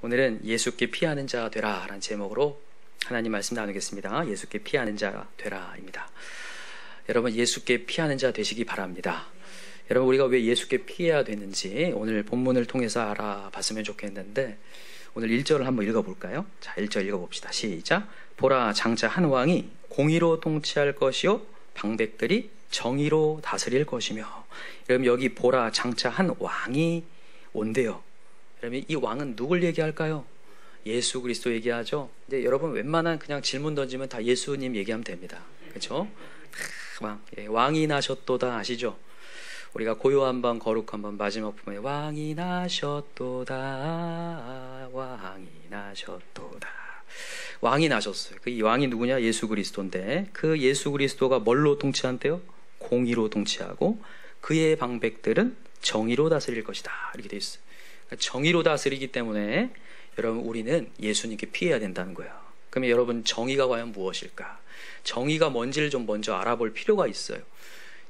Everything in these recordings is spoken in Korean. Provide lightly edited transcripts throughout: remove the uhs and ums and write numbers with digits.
오늘은 예수께 피하는 자 되라 라는 제목으로 하나님 말씀 나누겠습니다. 예수께 피하는 자 되라입니다. 여러분, 예수께 피하는 자 되시기 바랍니다. 여러분, 우리가 왜 예수께 피해야 되는지 오늘 본문을 통해서 알아봤으면 좋겠는데, 오늘 1절을 한번 읽어볼까요? 자, 1절 읽어봅시다. 시작. 보라, 장차 한 왕이 공의로 통치할 것이요 방백들이 정의로 다스릴 것이며. 여러분, 여기 보라, 장차 한 왕이 온대요. 여러분, 이 왕은 누굴 얘기할까요? 예수 그리스도 얘기하죠. 근데 여러분, 웬만한 그냥 질문 던지면 다 예수님 얘기하면 됩니다. 그렇죠? 왕이 나셨도다 아시죠? 우리가 고요한 밤 거룩한 밤 마지막 부분에 왕이 나셨도다, 왕이 나셨도다. 왕이 나셨어요. 그 이 왕이 누구냐? 예수 그리스도인데, 그 예수 그리스도가 뭘로 통치한대요? 공의로 통치하고 그의 방백들은 정의로 다스릴 것이다, 이렇게 돼 있어요. 그러니까 정의로 다스리기 때문에 여러분, 우리는 예수님께 피해야 된다는 거예요. 그러면 여러분, 정의가 과연 무엇일까? 정의가 뭔지를 좀 먼저 알아볼 필요가 있어요.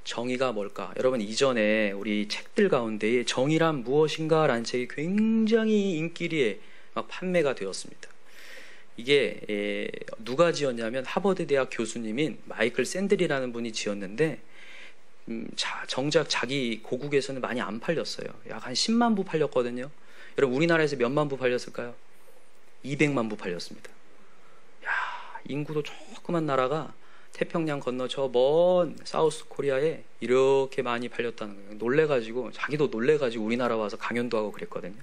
정의가 뭘까? 여러분, 이전에 우리 책들 가운데 정의란 무엇인가 라는 책이 굉장히 인기리에 막 판매가 되었습니다. 이게 누가 지었냐면 하버드 대학 교수님인 마이클 샌들이라는 분이 지었는데, 정작 자기 고국에서는 많이 안 팔렸어요. 약 한 10만 부 팔렸거든요. 여러분, 우리나라에서 몇만 부 팔렸을까요? 200만 부 팔렸습니다. 야, 인구도 조그만 나라가 태평양 건너 저 먼 사우스 코리아에 이렇게 많이 팔렸다는 거예요. 놀래가지고, 자기도 놀래가지고 우리나라 와서 강연도 하고 그랬거든요.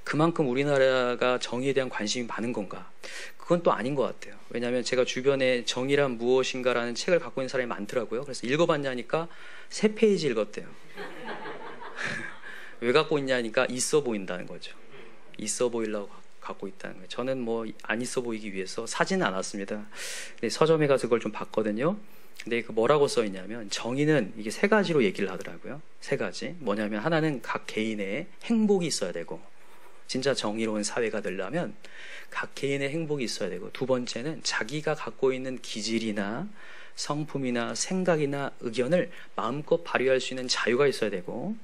그만큼 우리나라가 정의에 대한 관심이 많은 건가? 그건 또 아닌 것 같아요. 왜냐하면 제가 주변에 정의란 무엇인가라는 책을 갖고 있는 사람이 많더라고요. 그래서 읽어봤냐니까 3페이지 읽었대요. 왜 갖고 있냐니까 있어 보인다는 거죠. 있어 보이려고 갖고 있다는 거예요. 저는 뭐 안 있어 보이기 위해서 사지는 않았습니다. 근데 서점에 가서 그걸 좀 봤거든요. 근데 그 뭐라고 써 있냐면, 정의는 이게 3가지로 얘기를 하더라고요. 3가지. 뭐냐면, 하나는 각 개인의 행복이 있어야 되고, 진짜 정의로운 사회가 되려면 각 개인의 행복이 있어야 되고, 두 번째는 자기가 갖고 있는 기질이나 성품이나 생각이나 의견을 마음껏 발휘할 수 있는 자유가 있어야 되고,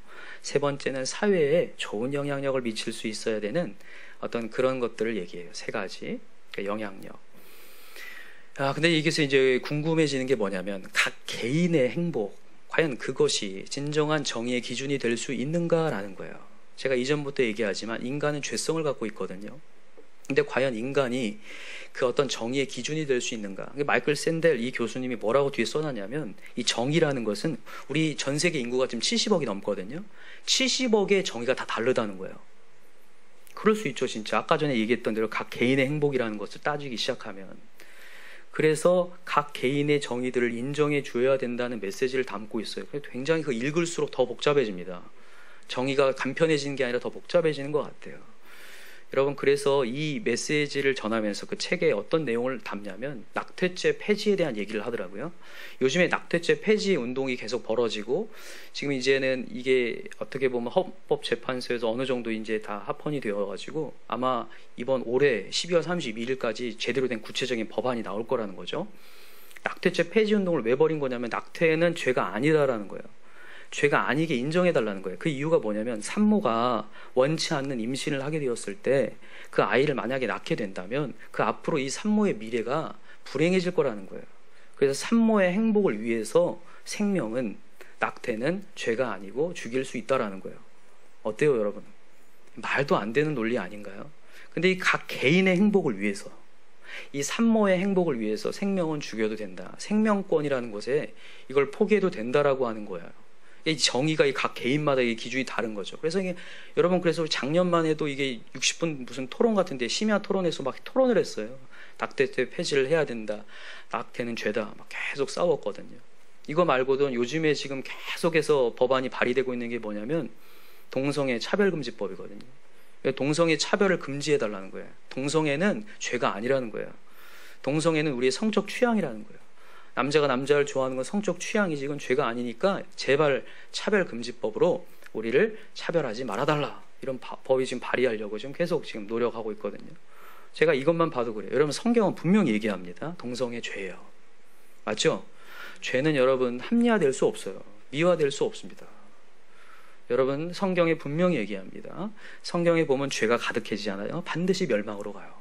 세 번째는 사회에 좋은 영향력을 미칠 수 있어야 되는 어떤 그런 것들을 얘기해요. 3가지. 그러니까 영향력. 근데 여기서 이제 궁금해지는 게 뭐냐면, 각 개인의 행복, 과연 그것이 진정한 정의의 기준이 될 수 있는가라는 거예요. 제가 이전부터 얘기하지만 인간은 죄성을 갖고 있거든요. 근데 과연 인간이 그 어떤 정의의 기준이 될 수 있는가? 마이클 샌델 이 교수님이 뭐라고 뒤에 써놨냐면, 이 정의라는 것은 우리 전 세계 인구가 지금 70억이 넘거든요. 70억의 정의가 다 다르다는 거예요. 그럴 수 있죠, 진짜. 아까 전에 얘기했던 대로 각 개인의 행복이라는 것을 따지기 시작하면. 그래서 각 개인의 정의들을 인정해 줘야 된다는 메시지를 담고 있어요. 굉장히 그 읽을수록 더 복잡해집니다. 정의가 간편해지는 게 아니라 더 복잡해지는 것 같아요. 여러분, 그래서 이 메시지를 전하면서 그 책에 어떤 내용을 담냐면, 낙태죄 폐지에 대한 얘기를 하더라고요. 요즘에 낙태죄 폐지 운동이 계속 벌어지고, 지금 이제는 이게 어떻게 보면 헌법재판소에서 어느 정도 이제 다 합헌이 되어가지고, 아마 이번 올해 12월 31일까지 제대로 된 구체적인 법안이 나올 거라는 거죠. 낙태죄 폐지 운동을 왜 벌인 거냐면, 낙태는 죄가 아니다라는 거예요. 죄가 아니게 인정해달라는 거예요. 그 이유가 뭐냐면, 산모가 원치 않는 임신을 하게 되었을 때 그 아이를 만약에 낳게 된다면 그 앞으로 이 산모의 미래가 불행해질 거라는 거예요. 그래서 산모의 행복을 위해서 생명은, 낙태는 죄가 아니고 죽일 수 있다라는 거예요. 어때요, 여러분? 말도 안 되는 논리 아닌가요? 근데 이 각 개인의 행복을 위해서, 이 산모의 행복을 위해서 생명은 죽여도 된다. 생명권이라는 것에 이걸 포기해도 된다라고 하는 거예요. 이 정의가 이 각 개인마다 이 기준이 다른 거죠. 그래서 이게, 여러분, 그래서 작년만 해도 이게 60분 무슨 토론 같은데, 심야 토론에서 막 토론을 했어요. 낙태죄 폐지를 해야 된다. 낙태는 죄다. 막 계속 싸웠거든요. 이거 말고도 요즘에 지금 계속해서 법안이 발의되고 있는 게 뭐냐면, 동성애 차별금지법이거든요. 동성애 차별을 금지해달라는 거예요. 동성애는 죄가 아니라는 거예요. 동성애는 우리의 성적 취향이라는 거예요. 남자가 남자를 좋아하는 건 성적 취향이지, 이건 죄가 아니니까 제발 차별금지법으로 우리를 차별하지 말아달라. 이런 법이 지금 발의하려고 지금 계속 지금 노력하고 있거든요. 제가 이것만 봐도 그래요. 여러분, 성경은 분명히 얘기합니다. 동성애 죄예요. 맞죠? 죄는 여러분 합리화될 수 없어요. 미화될 수 없습니다. 여러분 성경에 분명히 얘기합니다. 성경에 보면 죄가 가득해지잖아요. 반드시 멸망으로 가요.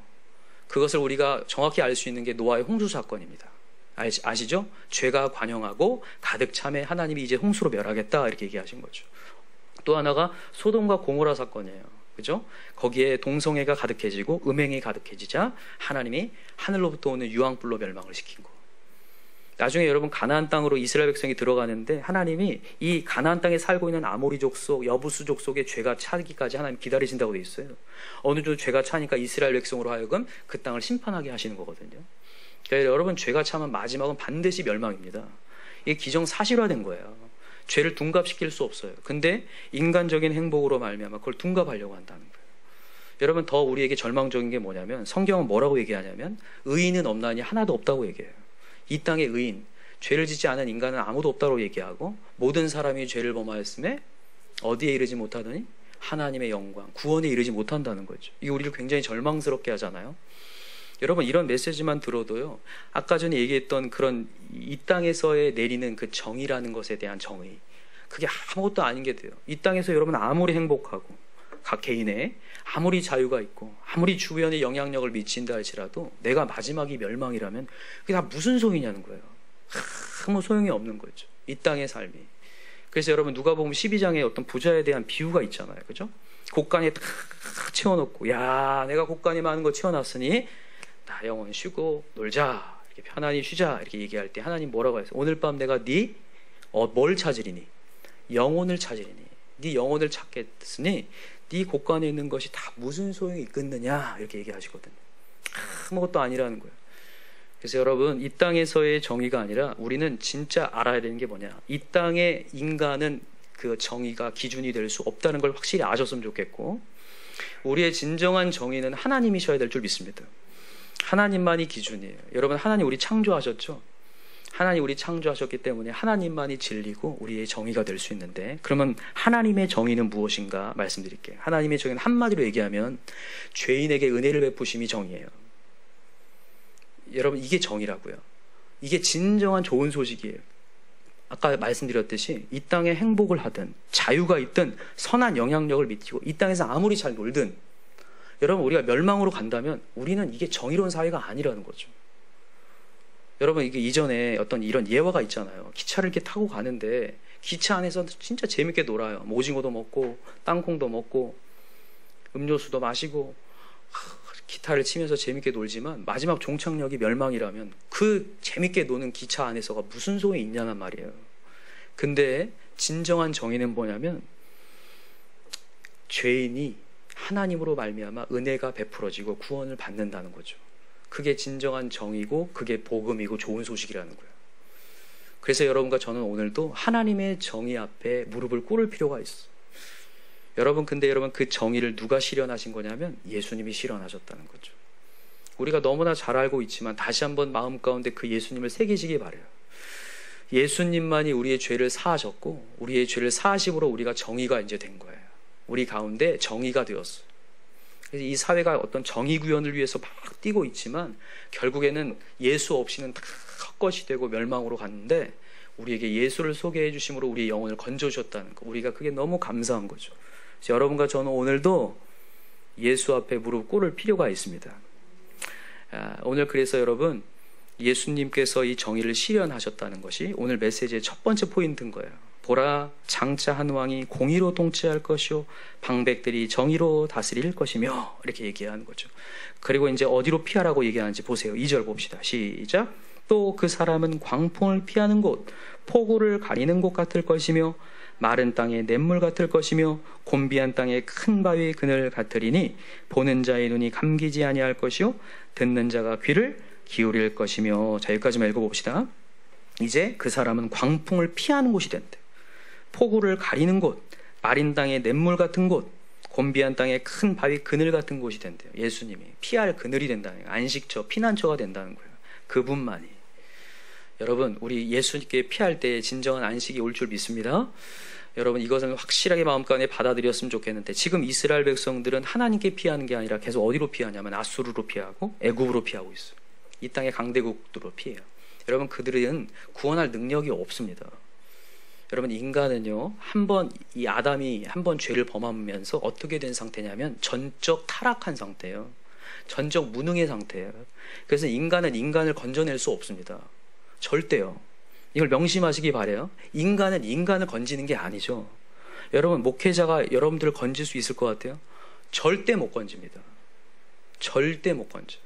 그것을 우리가 정확히 알 수 있는 게 노아의 홍수 사건입니다. 아시죠? 죄가 관영하고 가득 참에 하나님이 이제 홍수로 멸하겠다 이렇게 얘기하신 거죠. 또 하나가 소돔과 고모라 사건이에요. 그죠? 거기에 동성애가 가득해지고 음행이 가득해지자 하나님이 하늘로부터 오는 유황불로 멸망을 시킨 거. 나중에 여러분 가나안 땅으로 이스라엘 백성이 들어가는데 하나님이 이 가나안 땅에 살고 있는 아모리 족속, 여부수 족속의 죄가 차기까지 하나님 기다리신다고 돼 있어요. 어느 정도 죄가 차니까 이스라엘 백성으로 하여금 그 땅을 심판하게 하시는 거거든요. 그러니까 여러분 죄가 차면 마지막은 반드시 멸망입니다. 이게 기정사실화된 거예요. 죄를 둔갑시킬 수 없어요. 근데 인간적인 행복으로 말미암아 그걸 둔갑하려고 한다는 거예요. 여러분 더 우리에게 절망적인 게 뭐냐면 성경은 뭐라고 얘기하냐면 의인은 없나니 하나도 없다고 얘기해요. 이 땅에 의인, 죄를 짓지 않은 인간은 아무도 없다고 얘기하고 모든 사람이 죄를 범하였음에 어디에 이르지 못하더니 하나님의 영광, 구원에 이르지 못한다는 거죠. 이게 우리를 굉장히 절망스럽게 하잖아요. 여러분 이런 메시지만 들어도요, 아까 전에 얘기했던 그런 이 땅에서의 내리는 그 정의라는 것에 대한 정의, 그게 아무것도 아닌 게 돼요. 이 땅에서 여러분 아무리 행복하고 각 개인의 아무리 자유가 있고 아무리 주변에 영향력을 미친다 할지라도 내가 마지막이 멸망이라면 그게 다 무슨 소용이냐는 거예요. 아무 소용이 없는 거죠, 이 땅의 삶이. 그래서 여러분 누가복음 12장에 어떤 부자에 대한 비유가 있잖아요. 그죠? 곳간에 탁 채워놓고, 야 내가 곳간이 많은 거 채워놨으니 나 영혼 쉬고 놀자, 이렇게 편안히 쉬자 이렇게 얘기할 때 하나님 뭐라고 했어요? 오늘 밤 내가 뭘 찾으리니? 영혼을 찾으리니. 네 영혼을 찾겠으니 네 곳간에 있는 것이 다 무슨 소용이 있겠느냐 이렇게 얘기하시거든요. 아무것도 아니라는 거예요. 그래서 여러분 이 땅에서의 정의가 아니라 우리는 진짜 알아야 되는 게 뭐냐, 이 땅의 인간은 그 정의가 기준이 될 수 없다는 걸 확실히 아셨으면 좋겠고, 우리의 진정한 정의는 하나님이셔야 될 줄 믿습니다. 하나님만이 기준이에요. 여러분 하나님 우리 창조하셨죠? 하나님 우리 창조하셨기 때문에 하나님만이 진리고 우리의 정의가 될 수 있는데, 그러면 하나님의 정의는 무엇인가 말씀드릴게요. 하나님의 정의는 한마디로 얘기하면 죄인에게 은혜를 베푸심이 정의예요. 여러분 이게 정의라고요. 이게 진정한 좋은 소식이에요. 아까 말씀드렸듯이 이 땅에 행복을 하든 자유가 있든 선한 영향력을 미치고 이 땅에서 아무리 잘 놀든, 여러분 우리가 멸망으로 간다면 우리는 이게 정의로운 사회가 아니라는 거죠. 여러분 이게 이전에 어떤 이런 예화가 있잖아요. 기차를 이렇게 타고 가는데 기차 안에서 진짜 재밌게 놀아요. 오징어도 먹고 땅콩도 먹고 음료수도 마시고 기타를 치면서 재밌게 놀지만 마지막 종착역이 멸망이라면 그 재밌게 노는 기차 안에서가 무슨 소용이 있냐는 말이에요. 근데 진정한 정의는 뭐냐면 죄인이 하나님으로 말미암아 은혜가 베풀어지고 구원을 받는다는 거죠. 그게 진정한 정의고 그게 복음이고 좋은 소식이라는 거예요. 그래서 여러분과 저는 오늘도 하나님의 정의 앞에 무릎을 꿇을 필요가 있어. 여러분 근데 여러분 그 정의를 누가 실현하신 거냐면 예수님이 실현하셨다는 거죠. 우리가 너무나 잘 알고 있지만 다시 한번 마음 가운데 그 예수님을 새기시기 바라요. 예수님만이 우리의 죄를 사하셨고 우리의 죄를 사하심으로 우리가 정의가 이제 된 거예요. 우리 가운데 정의가 되었어요. 그래서 이 사회가 어떤 정의 구현을 위해서 막 뛰고 있지만 결국에는 예수 없이는 다 헛것이 되고 멸망으로 갔는데, 우리에게 예수를 소개해 주심으로 우리의 영혼을 건져주셨다는 거, 우리가 그게 너무 감사한 거죠. 그래서 여러분과 저는 오늘도 예수 앞에 무릎 꿇을 필요가 있습니다. 오늘 그래서 여러분 예수님께서 이 정의를 실현하셨다는 것이 오늘 메시지의 첫 번째 포인트인 거예요. 보라, 장차 한 왕이 공의로 통치할 것이요 방백들이 정의로 다스릴 것이며, 이렇게 얘기하는 거죠. 그리고 이제 어디로 피하라고 얘기하는지 보세요. 2절 봅시다. 시작. 또 그 사람은 광풍을 피하는 곳, 폭우를 가리는 곳 같을 것이며 마른 땅의 냇물 같을 것이며 곤비한 땅의 큰 바위의 그늘 같으리니 보는 자의 눈이 감기지 아니할 것이요 듣는 자가 귀를 기울일 것이며. 자, 여기까지만 읽어봅시다. 이제 그 사람은 광풍을 피하는 곳이 된대. 폭우를 가리는 곳, 마린 땅의 냇물 같은 곳, 곤비한 땅의 큰 바위 그늘 같은 곳이 된대요. 예수님이 피할 그늘이 된다는 거예요. 안식처, 피난처가 된다는 거예요. 그분만이. 여러분 우리 예수님께 피할 때 진정한 안식이 올 줄 믿습니다. 여러분 이것을 확실하게 마음가운데 받아들였으면 좋겠는데, 지금 이스라엘 백성들은 하나님께 피하는 게 아니라 계속 어디로 피하냐면 아수르로 피하고 애굽으로 피하고 있어요. 이 땅의 강대국으로 피해요. 여러분 그들은 구원할 능력이 없습니다. 여러분, 인간은요, 이 아담이 한 번 죄를 범하면서 어떻게 된 상태냐면 전적 타락한 상태예요. 전적 무능의 상태예요. 그래서 인간은 인간을 건져낼 수 없습니다. 절대요. 이걸 명심하시기 바라요. 인간은 인간을 건지는 게 아니죠. 여러분, 목회자가 여러분들을 건질 수 있을 것 같아요? 절대 못 건집니다. 절대 못 건져.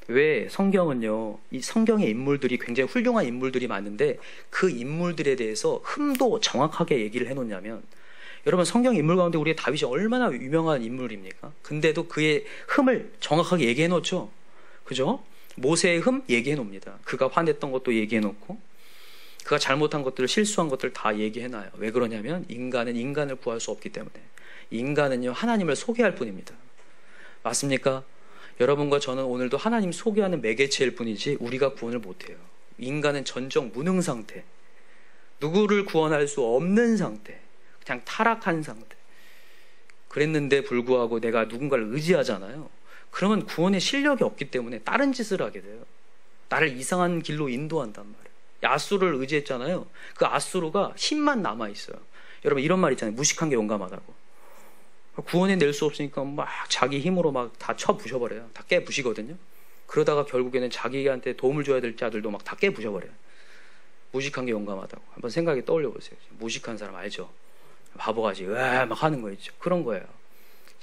왜? 성경은요, 이 성경의 인물들이 굉장히 훌륭한 인물들이 많은데 그 인물들에 대해서 흠도 정확하게 얘기를 해놓냐면, 여러분, 성경 인물 가운데 우리의 다윗이 얼마나 유명한 인물입니까? 근데도 그의 흠을 정확하게 얘기해 놓죠. 그죠? 모세의 흠 얘기해 놓습니다. 그가 화냈던 것도 얘기해 놓고, 그가 잘못한 것들, 실수한 것들 다 얘기해 놔요. 왜 그러냐면 인간은 인간을 구할 수 없기 때문에. 인간은요, 하나님을 소개할 뿐입니다. 맞습니까? 여러분과 저는 오늘도 하나님 소개하는 매개체일 뿐이지 우리가 구원을 못해요. 인간은 전적 무능 상태, 누구를 구원할 수 없는 상태, 그냥 타락한 상태. 그랬는데 불구하고 내가 누군가를 의지하잖아요. 그러면 구원의 실력이 없기 때문에 다른 짓을 하게 돼요. 나를 이상한 길로 인도한단 말이에요. 아수르를 의지했잖아요. 그 아수르가 힘만 남아있어요. 여러분, 이런 말 있잖아요. 무식한 게 용감하다고. 구원해 낼 수 없으니까 막 자기 힘으로 막 다 쳐 부셔버려요. 다 깨 부시거든요. 그러다가 결국에는 자기한테 도움을 줘야 될 자들도 막 다 깨 부셔버려요. 무식한 게 용감하다고. 한번 생각에 떠올려 보세요. 무식한 사람 알죠? 바보같이 으아 막 하는 거 있죠. 그런 거예요.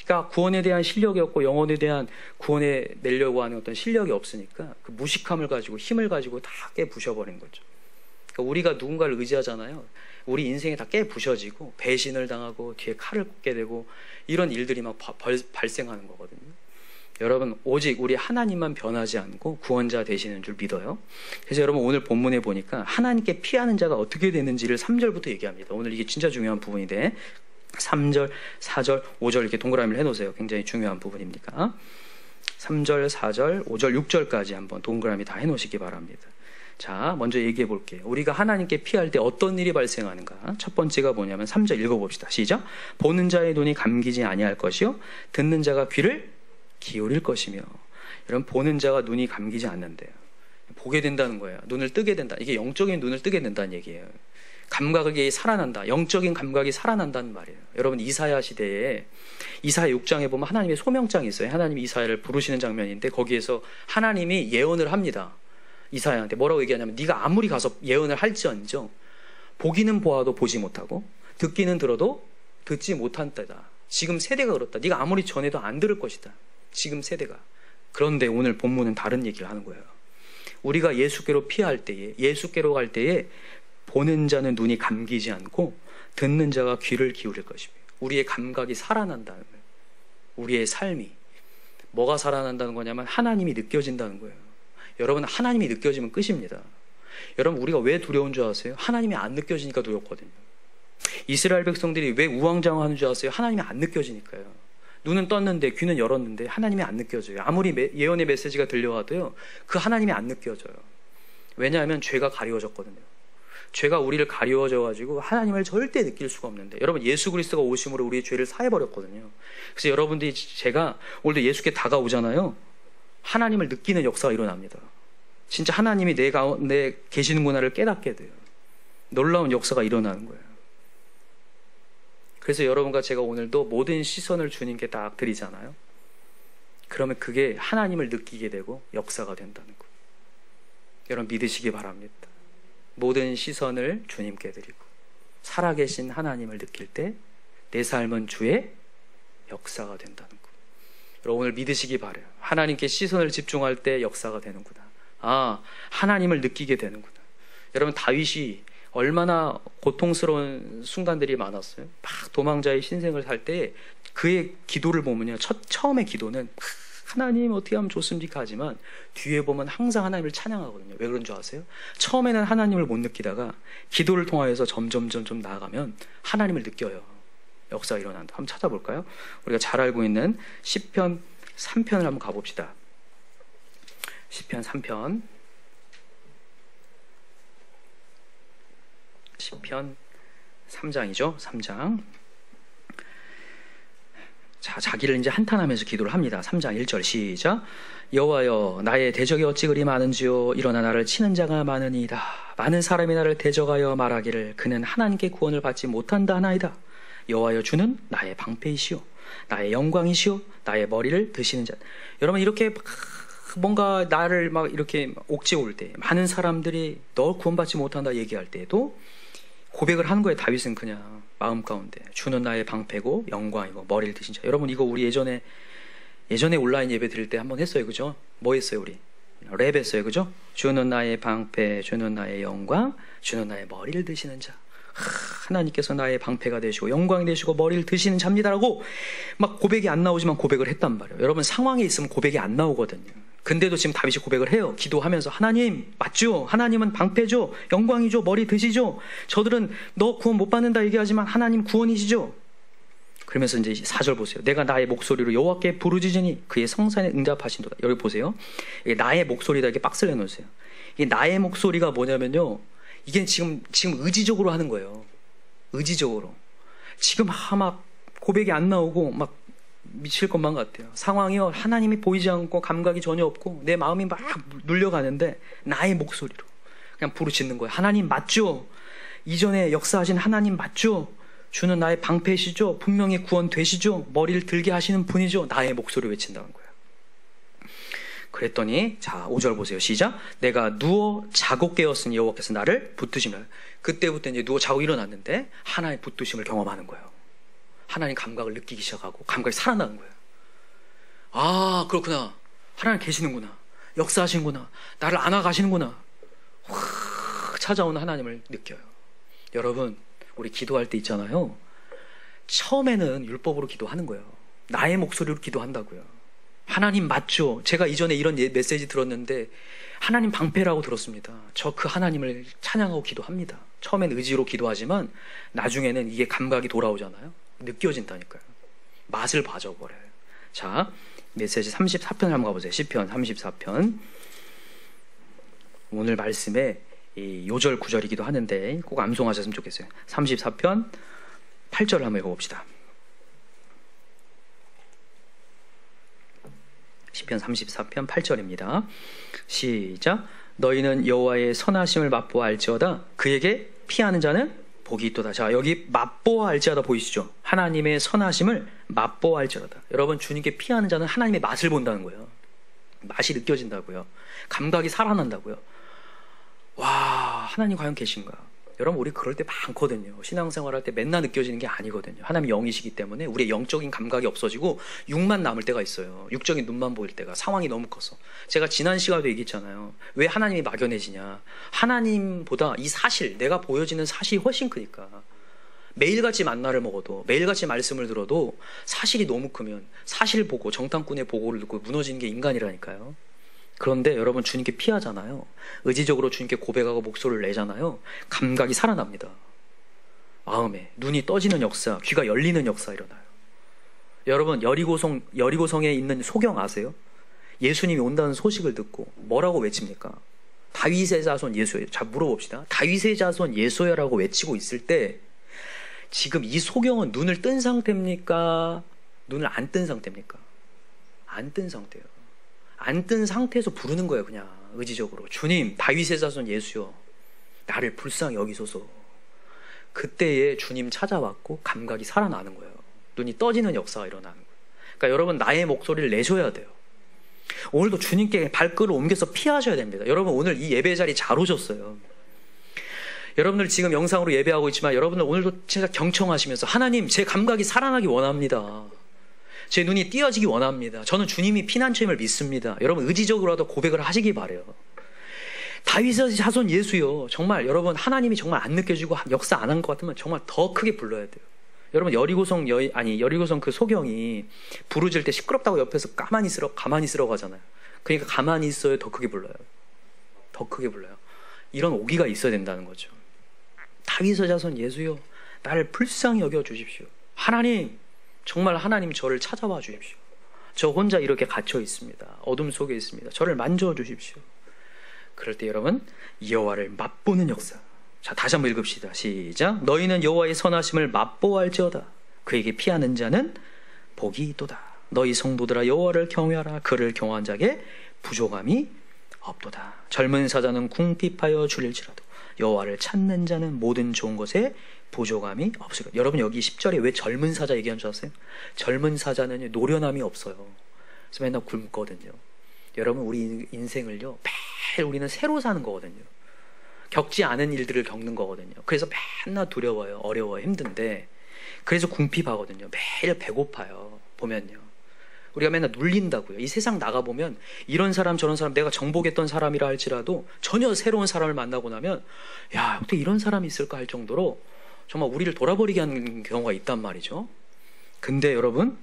그러니까 구원에 대한 실력이 없고 영혼에 대한 구원에 내려고 하는 어떤 실력이 없으니까 그 무식함을 가지고 힘을 가지고 다 깨 부셔버린 거죠. 그러니까 우리가 누군가를 의지하잖아요. 우리 인생이 다 깨 부셔지고 배신을 당하고 뒤에 칼을 꽂게 되고 이런 일들이 막 발생하는 거거든요. 여러분, 오직 우리 하나님만 변하지 않고 구원자 되시는 줄 믿어요. 그래서 여러분, 오늘 본문에 보니까 하나님께 피하는 자가 어떻게 되는지를 3절부터 얘기합니다. 오늘 이게 진짜 중요한 부분인데 3절, 4절, 5절 이렇게 동그라미를 해놓으세요. 굉장히 중요한 부분입니까? 3절, 4절, 5절, 6절까지 한번 동그라미 다 해놓으시기 바랍니다. 자, 먼저 얘기해 볼게요. 우리가 하나님께 피할 때 어떤 일이 발생하는가? 첫 번째가 뭐냐면 3절 읽어봅시다. 시작. 보는 자의 눈이 감기지 아니할 것이요 듣는 자가 귀를 기울일 것이며. 여러분, 보는 자가 눈이 감기지 않는데요. 보게 된다는 거예요. 눈을 뜨게 된다. 이게 영적인 눈을 뜨게 된다는 얘기예요. 감각이 살아난다. 영적인 감각이 살아난다는 말이에요. 여러분, 이사야 시대에 이사야 6장에 보면 하나님의 소명장이 있어요. 하나님이 이사야를 부르시는 장면인데 거기에서 하나님이 예언을 합니다. 이사야한테 뭐라고 얘기하냐면, 네가 아무리 가서 예언을 할지언정 보기는 보아도 보지 못하고 듣기는 들어도 듣지 못한 때다. 지금 세대가 그렇다. 네가 아무리 전해도 안 들을 것이다. 지금 세대가. 그런데 오늘 본문은 다른 얘기를 하는 거예요. 우리가 예수께로 피할 때에, 예수께로 갈 때에 보는 자는 눈이 감기지 않고 듣는 자가 귀를 기울일 것입니다. 우리의 감각이 살아난다는 거예요. 우리의 삶이. 뭐가 살아난다는 거냐면 하나님이 느껴진다는 거예요. 여러분, 하나님이 느껴지면 끝입니다. 여러분, 우리가 왜 두려운 줄 아세요? 하나님이 안 느껴지니까 두렵거든요. 이스라엘 백성들이 왜 우왕좌왕하는 줄 아세요? 하나님이 안 느껴지니까요. 눈은 떴는데 귀는 열었는데 하나님이 안 느껴져요. 아무리 예언의 메시지가 들려와도요, 그 하나님이 안 느껴져요. 왜냐하면 죄가 가리워졌거든요. 죄가 우리를 가리워져가지고 하나님을 절대 느낄 수가 없는데, 여러분, 예수 그리스도가 오심으로 우리의 죄를 사해버렸거든요. 그래서 여러분들이, 제가 오늘도 예수께 다가오잖아요. 하나님을 느끼는 역사가 일어납니다. 진짜 하나님이 내 가운데 계시는구나를 깨닫게 돼요. 놀라운 역사가 일어나는 거예요. 그래서 여러분과 제가 오늘도 모든 시선을 주님께 딱 드리잖아요. 그러면 그게 하나님을 느끼게 되고 역사가 된다는 거예요. 여러분, 믿으시기 바랍니다. 모든 시선을 주님께 드리고 살아계신 하나님을 느낄 때 내 삶은 주의 역사가 된다는 거예요. 여러분, 오늘 믿으시기 바라요. 하나님께 시선을 집중할 때 역사가 되는구나. 아, 하나님을 느끼게 되는구나. 여러분, 다윗이 얼마나 고통스러운 순간들이 많았어요. 막 도망자의 신생을 살 때 그의 기도를 보면요, 처음의 기도는 하나님 어떻게 하면 좋습니까 하지만 뒤에 보면 항상 하나님을 찬양하거든요. 왜 그런 줄 아세요? 처음에는 하나님을 못 느끼다가 기도를 통하여서 점점 나아가면 하나님을 느껴요. 역사가 일어난다. 한번 찾아볼까요? 우리가 잘 알고 있는 시편 3편을 한번 가봅시다. 시편 3편. 시편 3장이죠. 3장. 자, 자기를 이제 한탄하면서 기도를 합니다. 3장 1절 시작. 여호와여, 나의 대적이 어찌 그리 많은지요. 일어나 나를 치는 자가 많으니이다. 많은 사람이 나를 대적하여 말하기를 그는 하나님께 구원을 받지 못한다 하나이다. 여호와여, 주는 나의 방패이시오, 나의 영광이시오, 나의 머리를 드시는 자. 여러분, 이렇게 뭔가 나를 막 이렇게 옥죄 올 때, 많은 사람들이 너 구원받지 못한다 얘기할 때에도 고백을 하는 거예요. 다윗은 그냥 마음 가운데 주는 나의 방패고 영광이고 머리를 드신 자. 여러분, 이거 우리 예전에 온라인 예배 드릴 때 한번 했어요, 그죠? 뭐 했어요? 우리 랩 했어요, 그죠? 주는 나의 방패, 주는 나의 영광, 주는 나의 머리를 드시는 자. 하나님께서 나의 방패가 되시고 영광이 되시고 머리를 드시는 자입니다라고 막 고백이 안 나오지만 고백을 했단 말이에요. 여러분, 상황에 있으면 고백이 안 나오거든요. 근데도 지금 다윗이 고백을 해요. 기도하면서 하나님 맞죠? 하나님은 방패죠, 영광이죠, 머리 드시죠. 저들은 너 구원 못 받는다 얘기하지만 하나님 구원이시죠. 그러면서 이제 4절 보세요. 내가 나의 목소리로 여호와께 부르짖으니 그의 성산에 응답하신도다. 여기 보세요. 이게 나의 목소리다, 이렇게 박스를 내놓으세요. 이게 나의 목소리가 뭐냐면요, 이게 지금 의지적으로 하는 거예요. 의지적으로. 지금 막 고백이 안 나오고 막 미칠 것만 같아요. 상황이요, 하나님이 보이지 않고 감각이 전혀 없고 내 마음이 막 눌려가는데 나의 목소리로 그냥 부르짖는 거예요. 하나님 맞죠? 이전에 역사하신 하나님 맞죠? 주는 나의 방패시죠? 분명히 구원되시죠? 머리를 들게 하시는 분이죠? 나의 목소리 외친다는 거예요. 그랬더니 자, 5절 보세요. 시작. 내가 누워 자고 깨었으니 여호와께서 나를 붙드시면. 그때부터 이제 누워 자고 일어났는데 하나님의 붙드심을 경험하는 거예요. 하나님 감각을 느끼기 시작하고 감각이 살아나는 거예요. 아, 그렇구나. 하나님 계시는구나. 역사하시는구나. 나를 안아가시는구나. 확 찾아오는 하나님을 느껴요. 여러분, 우리 기도할 때 있잖아요. 처음에는 율법으로 기도하는 거예요. 나의 목소리로 기도한다고요. 하나님 맞죠? 제가 이전에 이런 메시지 들었는데 하나님 방패라고 들었습니다. 저 그 하나님을 찬양하고 기도합니다. 처음엔 의지로 기도하지만 나중에는 이게 감각이 돌아오잖아요. 느껴진다니까요. 맛을 봐줘버려요. 자, 메시지 34편 한번 가보세요. 시편 34편. 오늘 말씀에 이 요절 구절이기도 하는데 꼭 암송하셨으면 좋겠어요. 34편 8절을 한번 읽어봅시다. 시편 34편 8절입니다. 시작. 너희는 여호와의 선하심을 맛보아 알지어다. 그에게 피하는 자는 복이 있도다. 자, 여기 맛보아 알지어다 보이시죠? 하나님의 선하심을 맛보아 알지어다. 여러분, 주님께 피하는 자는 하나님의 맛을 본다는 거예요. 맛이 느껴진다고요. 감각이 살아난다고요. 와, 하나님 과연 계신가? 여러분, 우리 그럴 때 많거든요. 신앙생활 할 때 맨날 느껴지는 게 아니거든요. 하나님이 영이시기 때문에 우리의 영적인 감각이 없어지고 육만 남을 때가 있어요. 육적인 눈만 보일 때가, 상황이 너무 커서. 제가 지난 시간에도 얘기했잖아요. 왜 하나님이 막연해지냐? 하나님보다 이 사실, 내가 보여지는 사실이 훨씬 크니까. 매일같이 만나를 먹어도, 매일같이 말씀을 들어도 사실이 너무 크면 사실 보고 정탐꾼의 보고를 듣고 무너지는 게 인간이라니까요. 그런데 여러분, 주님께 피하잖아요. 의지적으로 주님께 고백하고 목소리를 내잖아요. 감각이 살아납니다. 마음에 눈이 떠지는 역사, 귀가 열리는 역사 일어나요. 여러분, 여리고성에 있는 소경 아세요? 예수님이 온다는 소식을 듣고 뭐라고 외칩니까? 다윗의 자손 예수여. 자, 물어봅시다. 다윗의 자손 예수여라고 외치고 있을 때 지금 이 소경은 눈을 뜬 상태입니까? 눈을 안 뜬 상태입니까? 안 뜬 상태예요. 안 뜬 상태에서 부르는 거예요. 그냥 의지적으로. 주님, 다윗의 자손 예수여, 나를 불쌍히 여기소서. 그때에 주님 찾아왔고 감각이 살아나는 거예요. 눈이 떠지는 역사가 일어나는 거예요. 그러니까 여러분, 나의 목소리를 내셔야 돼요. 오늘도 주님께 발걸음을 옮겨서 피하셔야 됩니다. 여러분, 오늘 이 예배 자리 잘 오셨어요. 여러분들 지금 영상으로 예배하고 있지만 여러분들 오늘도 진짜 경청하시면서 하나님, 제 감각이 살아나기 원합니다. 제 눈이 띄어지기 원합니다. 저는 주님이 피난처임을 믿습니다. 여러분, 의지적으로라도 고백을 하시기 바래요. 다윗의 자손 예수요. 정말 여러분, 하나님이 정말 안 느껴지고 역사 안 한 것 같으면 정말 더 크게 불러야 돼요. 여러분, 여리고성 그 소경이 부르짖을 때 시끄럽다고 옆에서 가만히 있으라고 하잖아요. 그러니까 가만히 있어야 더 크게 불러요. 더 크게 불러요. 이런 오기가 있어야 된다는 거죠. 다윗의 자손 예수요, 나를 불쌍히 여겨 주십시오. 하나님, 정말 하나님 저를 찾아와 주십시오. 저 혼자 이렇게 갇혀 있습니다. 어둠 속에 있습니다. 저를 만져 주십시오. 그럴 때 여러분, 여호와를 맛보는 역사. 자, 다시 한번 읽읍시다. 시작. 너희는 여호와의 선하심을 맛보아 알지어다. 그에게 피하는 자는 복이 있도다. 너희 성도들아 여호와를 경외하라. 그를 경외한 자에게 부족함이 없도다. 젊은 사자는 궁핍하여 줄일지라도 여호와를 찾는 자는 모든 좋은 것에 부족함이 없으리라. 여러분 여기 10절에 왜 젊은 사자 얘기한 줄 아세요? 젊은 사자는 노련함이 없어요. 그래서 맨날 굶거든요. 여러분 우리 인생을요 매일 우리는 새로 사는 거거든요. 겪지 않은 일들을 겪는 거거든요. 그래서 맨날 두려워요. 어려워요. 힘든데 그래서 궁핍하거든요. 매일 배고파요. 보면요. 우리가 맨날 눌린다고요. 이 세상 나가보면 이런 사람 저런 사람 내가 정복했던 사람이라 할지라도 전혀 새로운 사람을 만나고 나면 야 어떻게 이런 사람이 있을까 할 정도로 정말 우리를 돌아버리게 하는 경우가 있단 말이죠. 근데 여러분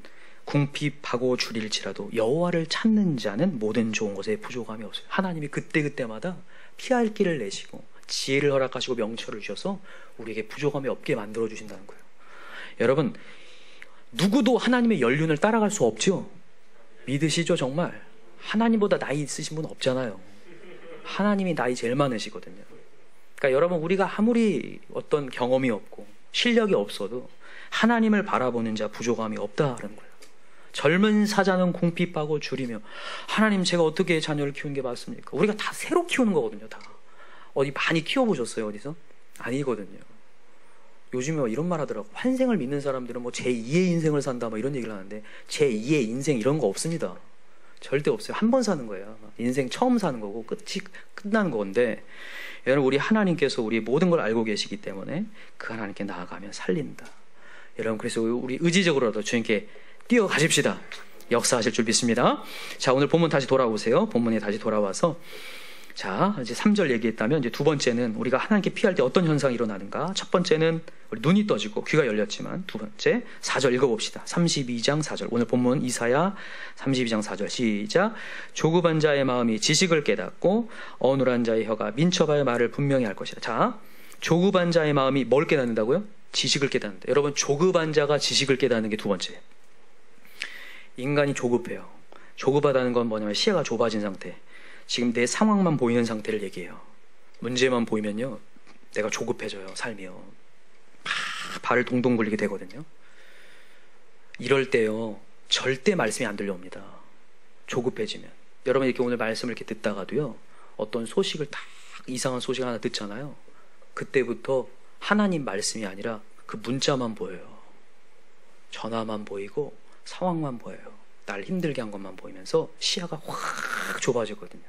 궁핍하고 줄일지라도 여호와를 찾는 자는 모든 좋은 것에 부족함이 없어요. 하나님이 그때그때마다 피할 길을 내시고 지혜를 허락하시고 명철을 주셔서 우리에게 부족함이 없게 만들어 주신다는 거예요. 여러분 누구도 하나님의 연륜을 따라갈 수 없죠. 믿으시죠? 정말 하나님보다 나이 있으신 분 없잖아요. 하나님이 나이 제일 많으시거든요. 그러니까 여러분 우리가 아무리 어떤 경험이 없고 실력이 없어도 하나님을 바라보는 자 부족함이 없다는 거예요. 젊은 사자는 궁핍하고 줄이며 하나님 제가 어떻게 자녀를 키우는 게 맞습니까? 우리가 다 새로 키우는 거거든요. 다 어디 많이 키워보셨어요? 어디서? 아니거든요. 요즘에 이런 말 하더라고. 환생을 믿는 사람들은 뭐 제2의 인생을 산다 뭐 이런 얘기를 하는데 제2의 인생 이런 거 없습니다. 절대 없어요. 한 번 사는 거예요. 인생 처음 사는 거고 끝나는 건데 여러분 우리 하나님께서 우리 모든 걸 알고 계시기 때문에 그 하나님께 나아가면 살린다. 여러분 그래서 우리 의지적으로라도 주님께 뛰어가십시다. 역사하실 줄 믿습니다. 자 오늘 본문 다시 돌아오세요. 본문에 다시 돌아와서 자 이제 3절 얘기했다면 이제 두 번째는 우리가 하나님께 피할 때 어떤 현상이 일어나는가. 첫 번째는 우리 눈이 떠지고 귀가 열렸지만 두 번째 4절 읽어봅시다. 32장 4절 오늘 본문 이사야 32장 4절 시작. 조급한 자의 마음이 지식을 깨닫고 어눌한 자의 혀가 민첩하여 말을 분명히 할 것이다. 자 조급한 자의 마음이 뭘 깨닫는다고요? 지식을 깨닫는다. 여러분 조급한 자가 지식을 깨닫는 게 두 번째. 인간이 조급해요. 조급하다는 건 뭐냐면 시야가 좁아진 상태. 지금 내 상황만 보이는 상태를 얘기해요. 문제만 보이면요 내가 조급해져요. 삶이요 막 발을 동동 굴리게 되거든요. 이럴 때요 절대 말씀이 안 들려옵니다. 조급해지면. 여러분 이렇게 오늘 말씀을 이렇게 듣다가도요 어떤 소식을 딱 이상한 소식 하나 듣잖아요. 그때부터 하나님 말씀이 아니라 그 문자만 보여요. 전화만 보이고 상황만 보여요. 날 힘들게 한 것만 보이면서 시야가 확 좁아지거든요.